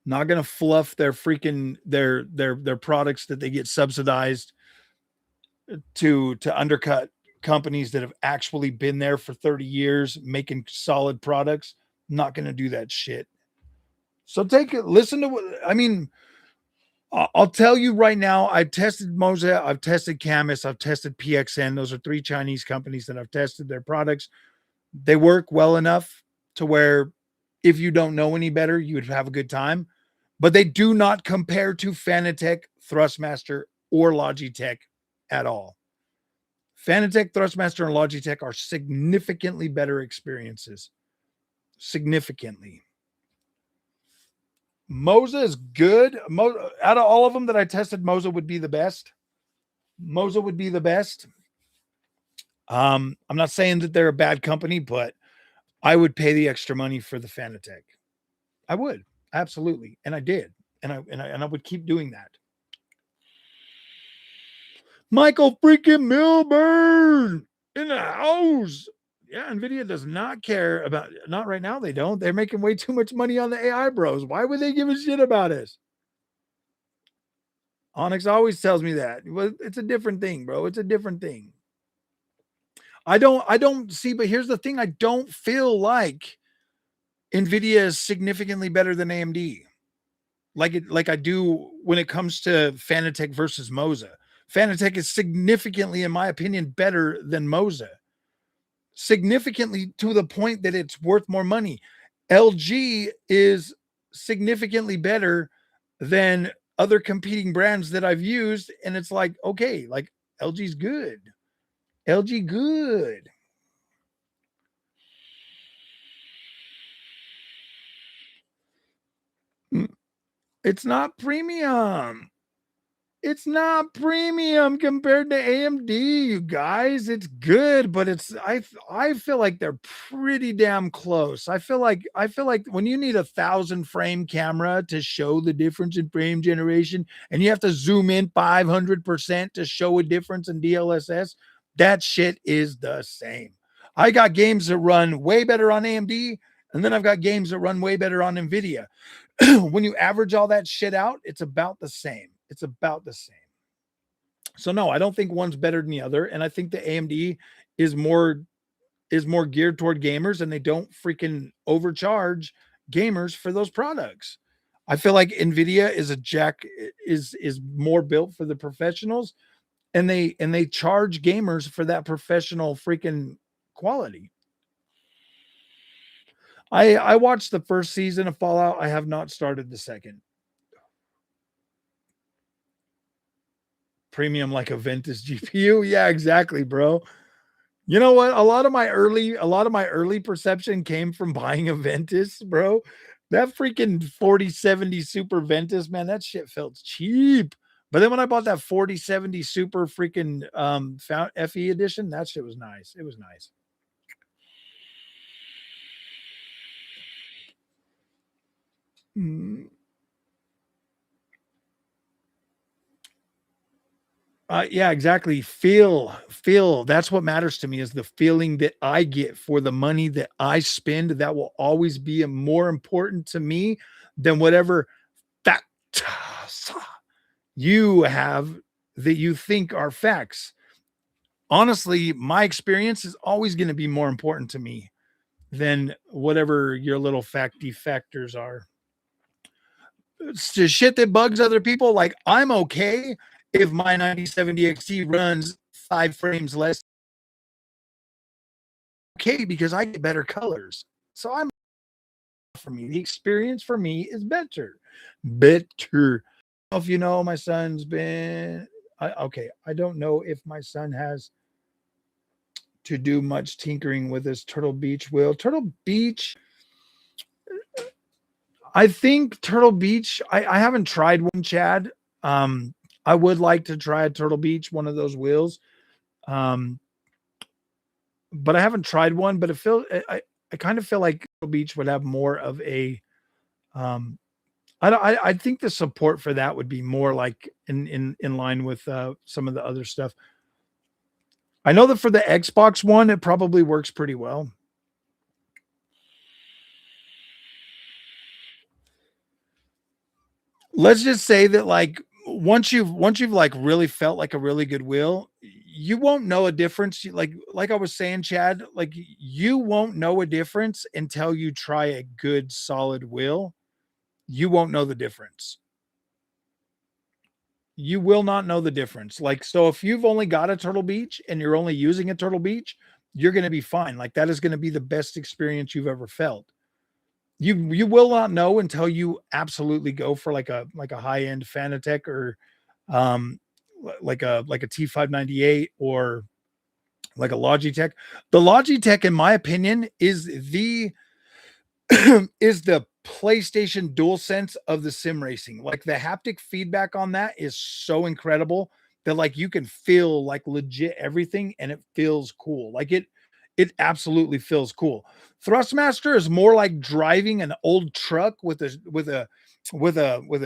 Not going to fluff their freaking their products that they get subsidized to undercut companies that have actually been there for 30 years making solid products. Not going to do that shit. So listen to what I mean. I'll tell you right now, I've tested MOZA, I've tested Camus, I've tested PXN. Those are 3 Chinese companies that I've tested their products. They work well enough to where if you don't know any better, you would have a good time. But they do not compare to Fanatec, Thrustmaster, or Logitech at all. Fanatec, Thrustmaster, and Logitech are significantly better experiences. Significantly. MOZA is good. Out of all of them that I tested, MOZA would be the best. MOZA would be the best. I'm not saying that they're a bad company, but I would pay the extra money for the Fanatec. I would, absolutely, and I did, and I would keep doing that. Michael freaking Milburn in the house. Yeah, Nvidia does not care about, not right now. They don't. They're making way too much money on the AI bros. Why would they give a shit about us? Onyx always tells me that. Well, it's a different thing, bro. It's a different thing. I don't see, but here's the thing. I don't feel like Nvidia is significantly better than AMD. Like I do when it comes to Fanatec versus MOZA. Fanatec is significantly, in my opinion, better than MOZA. Significantly to the point that it's worth more money. LG is significantly better than other competing brands that I've used. And it's like, okay, like LG's good. LG good. It's not premium. It's not premium compared to AMD, you guys. It's good, but it's I feel like they're pretty damn close. I feel like when you need 1,000 frame camera to show the difference in frame generation, and you have to zoom in 500% to show a difference in DLSS, that shit is the same. I got games that run way better on AMD, and then I've got games that run way better on Nvidia. When you average all that shit out, it's about the same. It's about the same. So no, I don't think one's better than the other. And I think the AMD is more geared toward gamers, and they don't freaking overcharge gamers for those products. I feel like Nvidia is more built for the professionals, and they charge gamers for that professional freaking quality. I watched the first season of Fallout. I have not started the second. Premium like a Ventus GPU. Yeah, exactly, bro. You know what? A lot of my early perception came from buying a Ventus, bro. That freaking 4070 Super Ventus, man, that shit felt cheap. But then when I bought that 4070 Super freaking FE edition, that shit was nice. It was nice. Yeah, exactly. Feel. That's what matters to me, is the feeling that I get for the money that I spend. That will always be more important to me than whatever facts you have that you think are facts. Honestly, my experience is always going to be more important to me than whatever your little fact defectors are. It's just shit that bugs other people. Like, I'm okay if my 9070 XT runs 5 frames less. Okay, because I get better colors. So I'm, for me, the experience for me is better. Better. If you know, my son's been I don't know if my son has to do much tinkering with his Turtle Beach wheel. Turtle Beach, I think Turtle Beach, I haven't tried one, Chad. I would like to try a Turtle Beach, one of those wheels. But I haven't tried one, but I kind of feel like Turtle Beach would have more of a I think the support for that would be more like in line with some of the other stuff. I know that for the Xbox One, it probably works pretty well. Let's just say that, like, once you've like really felt like a really good wheel, you won't know a difference. Like I was saying, Chad, like, you won't know a difference until you try a good solid wheel. You won't know the difference. You will not know the difference. Like, so if you've only got a Turtle Beach and you're only using a Turtle Beach, you're going to be fine. Like, that is going to be the best experience you've ever felt. You will not know until you absolutely go for like a high-end Fanatec, or like a T598, or like a Logitech. The Logitech, in my opinion, is the is the PlayStation DualSense of the sim racing. Like the haptic feedback on that is so incredible that like you can feel like legit everything and it feels cool. Like it absolutely feels cool. Thrustmaster is more like driving an old truck with a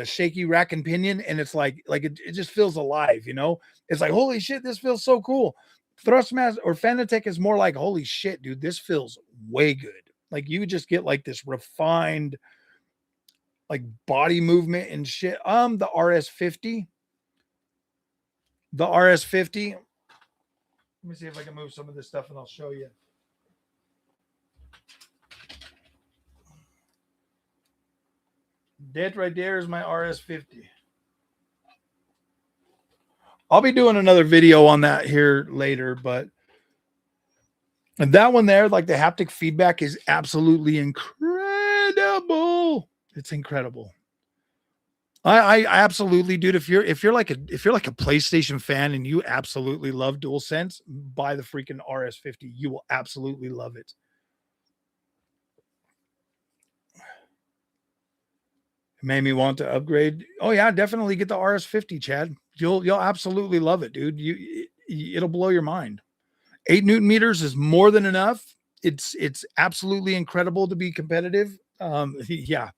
shaky rack and pinion, and it's like it just feels alive, you know? It's like, holy shit, this feels so cool. Thrustmaster or Fanatec is more like, holy shit, dude, this feels way good. Like you just get like this refined like body movement and shit. The RS50. The RS50. Let me see if I can move some of this stuff and I'll show you. That right there is my RS50. I'll be doing another video on that here later, but that one there, like the haptic feedback is absolutely incredible. It's incredible. I absolutely, dude. If you're like a PlayStation fan and you absolutely love DualSense, buy the freaking RS50. You will absolutely love it. It made me want to upgrade. Oh yeah, definitely get the RS50, Chad. You'll absolutely love it, dude. It'll blow your mind. 8 Newton meters is more than enough. It's absolutely incredible to be competitive. Yeah,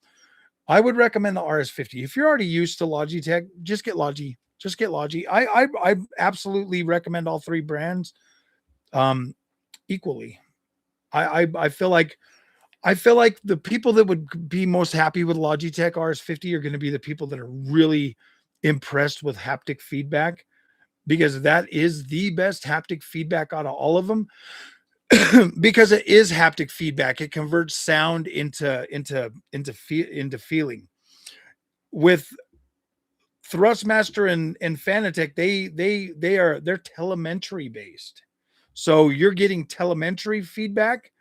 I would recommend the RS50. If you're already used to Logitech, just get Logi. Just get Logi. I absolutely recommend all three brands equally. I feel like the people that would be most happy with Logitech RS50 are going to be the people that are really impressed with haptic feedback, because that is the best haptic feedback out of all of them. Because it is haptic feedback. It converts sound into feeling. With Thrustmaster and Fanatec, they're telemetry based. So you're getting telemetry feedback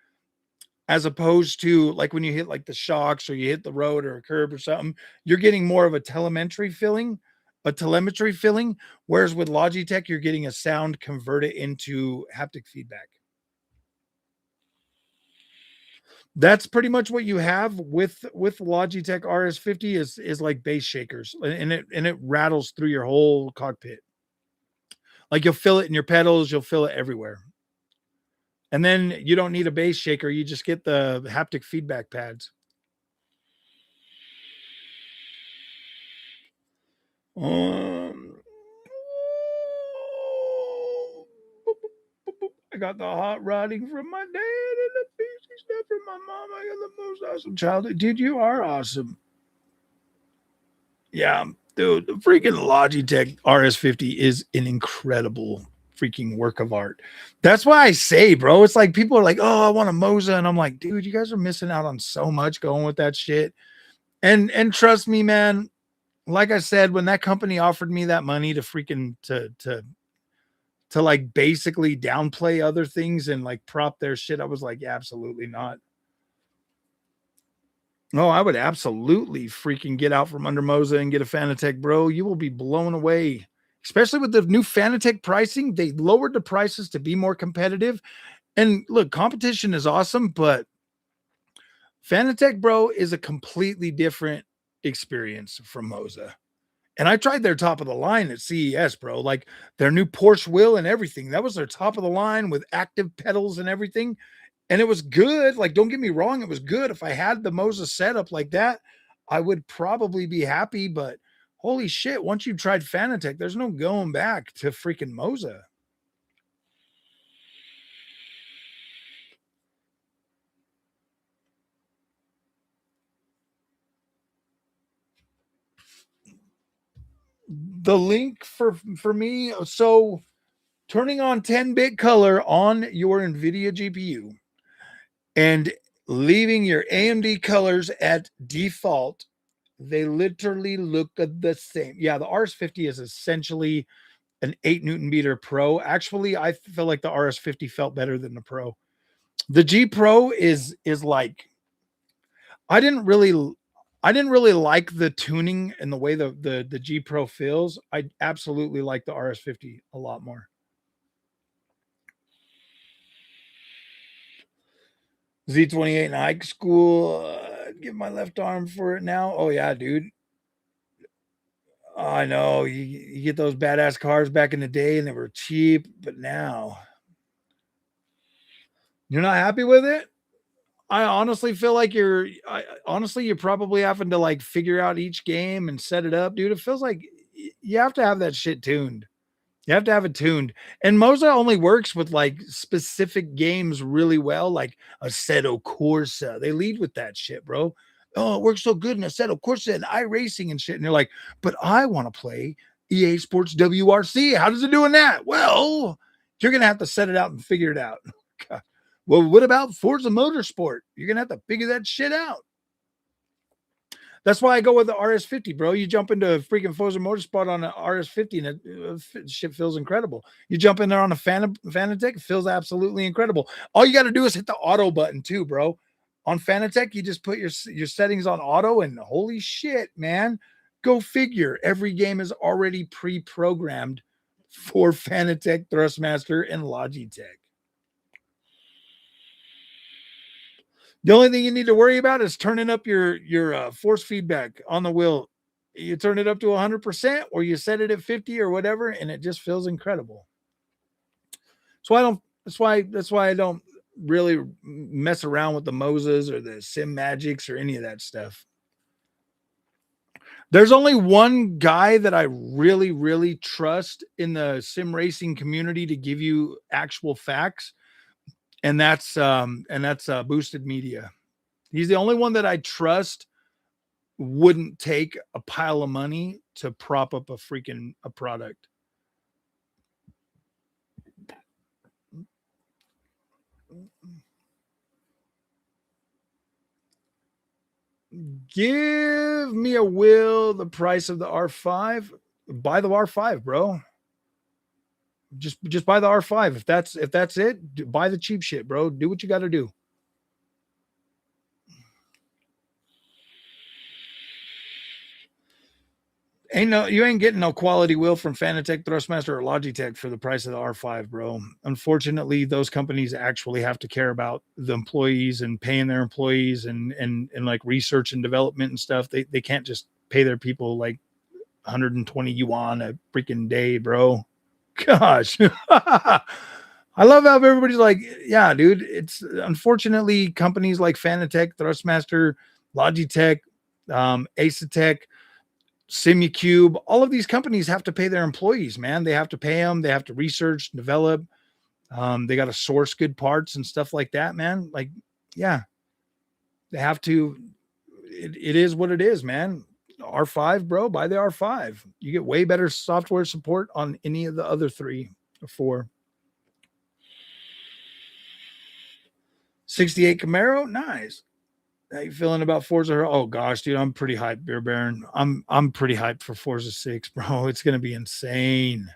as opposed to like when you hit like the shocks or you hit the road or a curb or something, you're getting more of a telemetry feeling. Whereas with Logitech, you're getting a sound converted into haptic feedback. That's pretty much what you have with Logitech RS50 is like bass shakers, and it rattles through your whole cockpit. Like you'll feel it in your pedals, you'll feel it everywhere. And then you don't need a bass shaker, you just get the haptic feedback pads. I got the hot rodding from my dad and the beastie stuff from my mom. I got the most awesome childhood. Dude, you are awesome. Yeah, dude, the freaking Logitech RS50 is an incredible freaking work of art. That's why I say, bro, it's like people are like, oh, I want a MOZA. And I'm like, dude, you guys are missing out on so much going with that shit. And trust me, man, like I said, when that company offered me that money to freaking to like basically downplay other things and like prop their shit, I was like, yeah, absolutely not. No, I would absolutely freaking get out from under MOZA and get a Fanatec, bro. You will be blown away. Especially with the new Fanatec pricing. They lowered the prices to be more competitive. And look, competition is awesome, but Fanatec, bro, is a completely different experience from MOZA. And I tried their top of the line at CES, bro. Like their new Porsche wheel and everything. That was their top of the line with active pedals and everything. And it was good. Like, don't get me wrong, it was good. If I had the MOZA setup like that, I would probably be happy. But holy shit, once you tried Fanatec, there's no going back to freaking MOZA. The link for me, so turning on 10-bit color on your Nvidia GPU and leaving your AMD colors at default, they literally look the same. Yeah, the RS50 is essentially an 8 Newton meter Pro. Actually, I feel like the RS50 felt better than the Pro. The G Pro is like I didn't really like the tuning and the way the G Pro feels. I absolutely like the RS50 a lot more. Z28 in high school. give my left arm for it now. Oh yeah, dude. I know you get those badass cars back in the day and they were cheap, but now you're not happy with it. I honestly feel like you're probably having to like figure out each game and set it up, dude. It feels like you have to have that shit tuned. You have to have it tuned. And MOZA only works with like specific games really well, like Assetto Corsa. They lead with that shit, bro. Oh, it works so good in Assetto Corsa and iRacing and shit. And they're like, but I want to play EA Sports WRC. How does it do in that? Well, you're going to have to set it out and figure it out. God. Well, what about Forza Motorsport? You're going to have to figure that shit out. That's why I go with the RS50, bro. You jump into a freaking Forza Motorsport on an RS50 and shit feels incredible. You jump in there on a Fanatec, it feels absolutely incredible. All you got to do is hit the auto button too, bro. On Fanatec, you just put your settings on auto and holy shit, man. Go figure. Every game is already pre-programmed for Fanatec, Thrustmaster, and Logitech. The only thing you need to worry about is turning up your force feedback on the wheel. You turn it up to 100% or you set it at 50 or whatever, and it just feels incredible. That's why I don't really mess around with the MOZAs or the Sim Magics or any of that stuff. There's only one guy that I really, really trust in the sim racing community to give you actual facts. And that's Boosted Media. He's the only one that I trust wouldn't take a pile of money to prop up a product. Give me a will the price of the R5. Buy the R5, bro. Just buy the R5. If that's it, buy the cheap shit, bro. Do what you got to do. You ain't getting no quality wheel from Fanatec, Thrustmaster, or Logitech for the price of the R5, bro. Unfortunately, those companies actually have to care about the employees and paying their employees and like research and development and stuff. They can't just pay their people like 120 yuan a freaking day, bro. Gosh. I love how everybody's like, yeah, dude. It's unfortunately companies like Fanatec, Thrustmaster, Logitech, Asetec, Simucube, all of these companies have to pay their employees, man. They have to pay them. They have to research, develop. They got to source good parts and stuff like that, man. Like, yeah, they have to. It is what it is, man. R5, bro, buy the R5. You get way better software support on any of the other 3 or 4. 68 Camaro, nice. How you feeling about Forza? Oh gosh, dude, I'm pretty hyped, Beer Baron. I'm pretty hyped for Forza 6, bro. It's gonna be insane.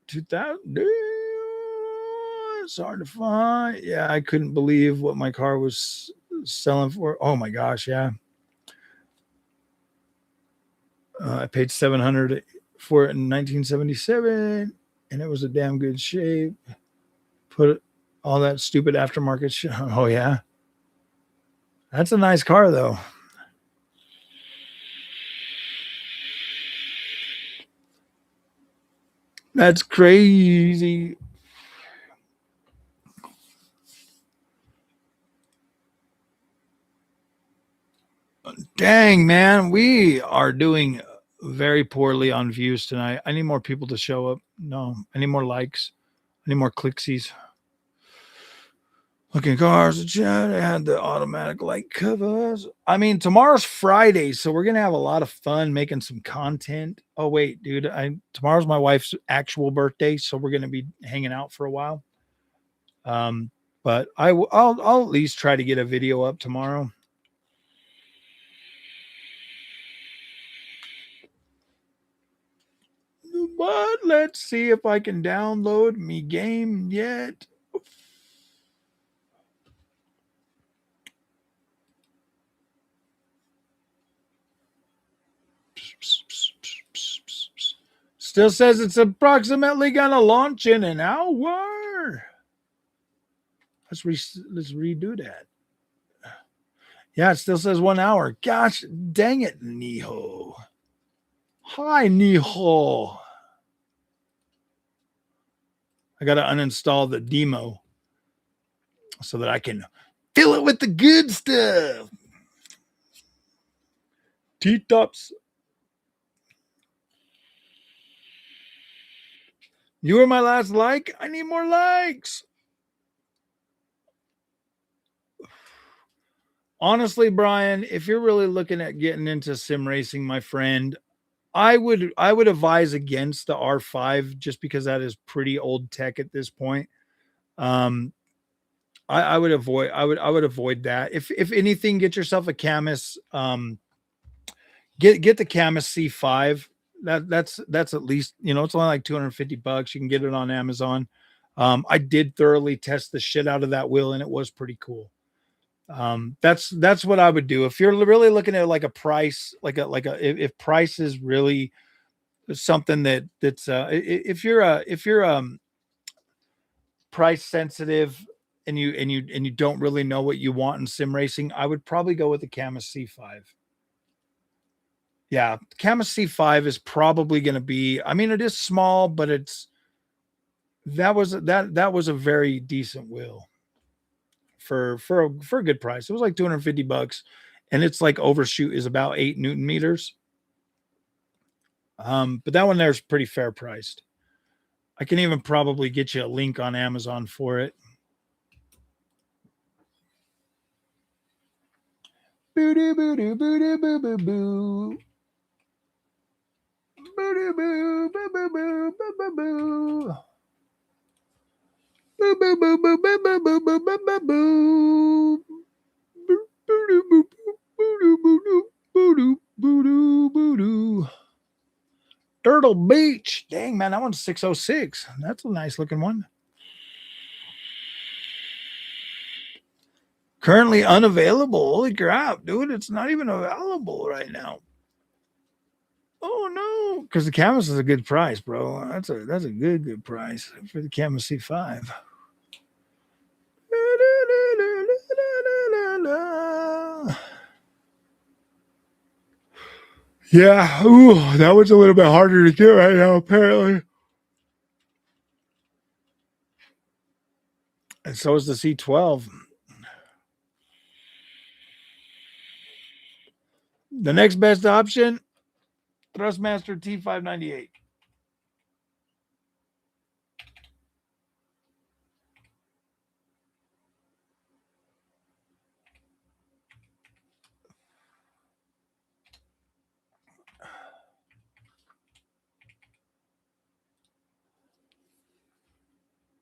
2000, dude, it's hard to find. Yeah, I couldn't believe what my car was selling for. Oh my gosh, yeah. I paid $700 for it in 1977, and it was a damn good shape. Put all that stupid aftermarket shit. Oh yeah. That's a nice car, though. That's crazy. Dang, man. We are doing very poorly on views tonight. I need more people to show up. No, I need more likes. I need more clicksies. Looking cars, the chat. I had the automatic light covers. I mean, tomorrow's Friday, so we're gonna have a lot of fun making some content. Oh wait, dude, tomorrow's my wife's actual birthday, so we're gonna be hanging out for a while. But I'll at least try to get a video up tomorrow. But let's see if I can download me game yet. Still says it's approximately gonna launch in an hour. Let's redo that. Yeah, it still says 1 hour. Gosh, dang it, Niho. Hi, Niho. I got to uninstall the demo so that I can fill it with the good stuff. T-tops. You were my last like. I need more likes. Honestly, Brian, if you're really looking at getting into sim racing, my friend, I would advise against the R5 just because that is pretty old tech at this point. I would avoid that. If anything, get yourself a Camus. Get the Camus C5. That's at least, it's only like $250. You can get it on Amazon. I did thoroughly test the shit out of that wheel, and it was pretty cool. That's what I would do if you're really looking at like a price, if price is really something that's if you're price sensitive and you don't really know what you want in sim racing, I would probably go with the Camus C5. Yeah, Camus C5 is probably going to be, I mean, it is small, but that was a very decent wheel for a good price. It was like $250, and it's like overshoot is about 8 Newton meters. But that one there is pretty fair priced. I can even probably get you a link on Amazon for it. Boo doo boo doo boo doo boo boo boo. Boo doo boo boo boo boo boo boo boo. Boo boo boo boo boo boo boo boo boo boo boo. Boo doo boo boo doo boo doo boo doo boo doo boo doo. Turtle Beach. Dang, man, that one's 606. That's a nice looking one. Currently unavailable. Holy crap, dude. It's not even available right now. Oh no, because the Camus is a good price, bro. That's a good price for the Camus C5. Yeah, ooh, that one's a little bit harder to get right now, apparently. And so is the C12. The next best option, Thrustmaster T598.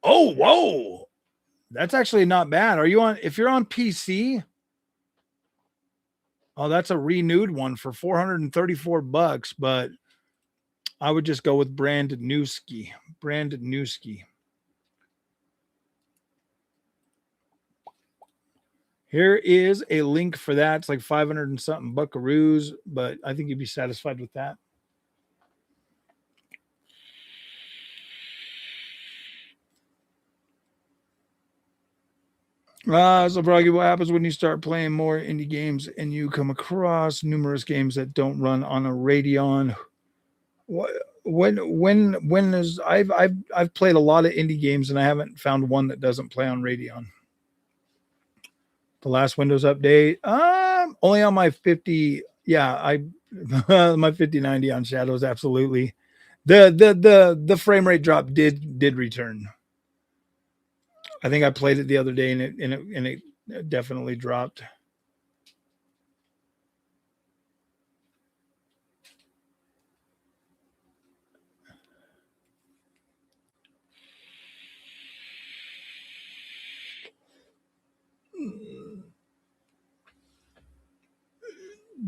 Oh, whoa. That's actually not bad. If you're on PC? Oh, that's a renewed one for $434, but I would just go with Brandon Newski. Here is a link for that. It's like 500 and something buckaroos, but I think you'd be satisfied with that. So Froggy, what happens when you start playing more indie games and you come across numerous games that don't run on a Radeon? When is I've played a lot of indie games and I haven't found one that doesn't play on Radeon. The last Windows update, only on my 50. Yeah, my 5090 on Shadows. Absolutely, the frame rate drop did return. I think I played it the other day and it definitely dropped.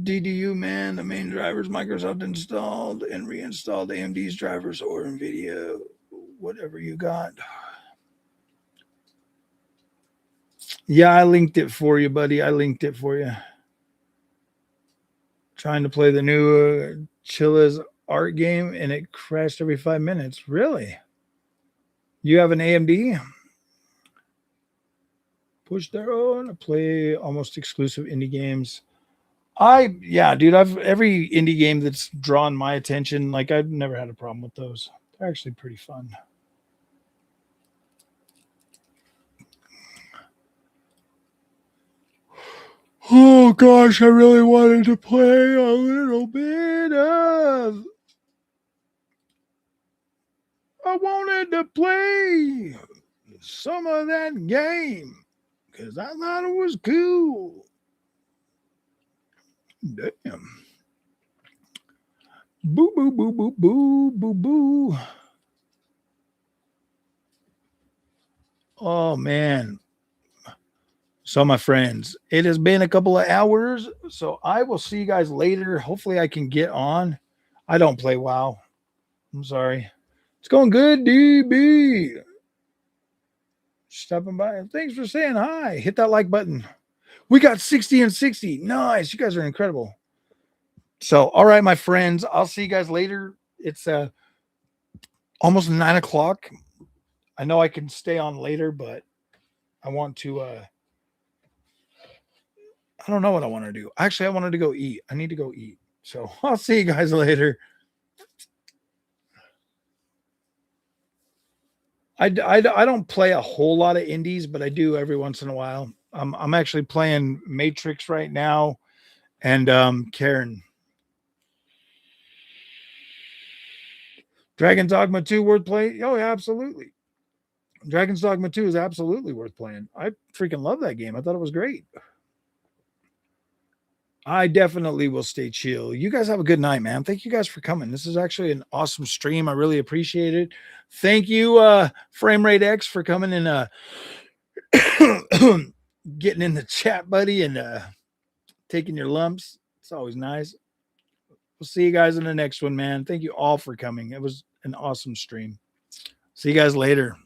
DDU, man, the main drivers Microsoft installed and reinstalled AMD's drivers or Nvidia, whatever you got. Yeah, I linked it for you, buddy. I linked it for you. Trying to play the new Chilla's art game and it crashed every 5 minutes. Really? You have an AMD? push their own, play almost exclusive indie games. Dude, I've every indie game that's drawn my attention, like I've never had a problem with those. They're actually pretty fun. Oh gosh, I really wanted to play a little bit of. I wanted to play some of that game because I thought it was cool. Damn. Boo, boo, boo, boo, boo, boo, boo. Oh, man. So, my friends, it has been a couple of hours. So, I will see you guys later. Hopefully, I can get on. I don't play WoW. I'm sorry. It's going good, DB. Stopping by. Thanks for saying hi. Hit that like button. We got 60 and 60. Nice. You guys are incredible. So, all right, my friends, I'll see you guys later. It's almost 9 o'clock. I know I can stay on later, but I want to, I don't know what I want to do. Actually, I wanted to go eat. I need to go eat. So I'll see you guys later. I don't play a whole lot of indies, but I do every once in a while. I'm actually playing Matrix right now and Karen. Dragon's Dogma 2 worth playing? Oh, yeah, absolutely. Dragon's Dogma 2 is absolutely worth playing. I freaking love that game. I thought it was great. I definitely will stay chill. You guys have a good night, man. Thank you guys for coming. This is actually an awesome stream. I really appreciate it. Thank you, Frame Rate X, for coming and getting in the chat, buddy, and taking your lumps. It's always nice. We'll see you guys in the next one, man. Thank you all for coming. It was an awesome stream. See you guys later.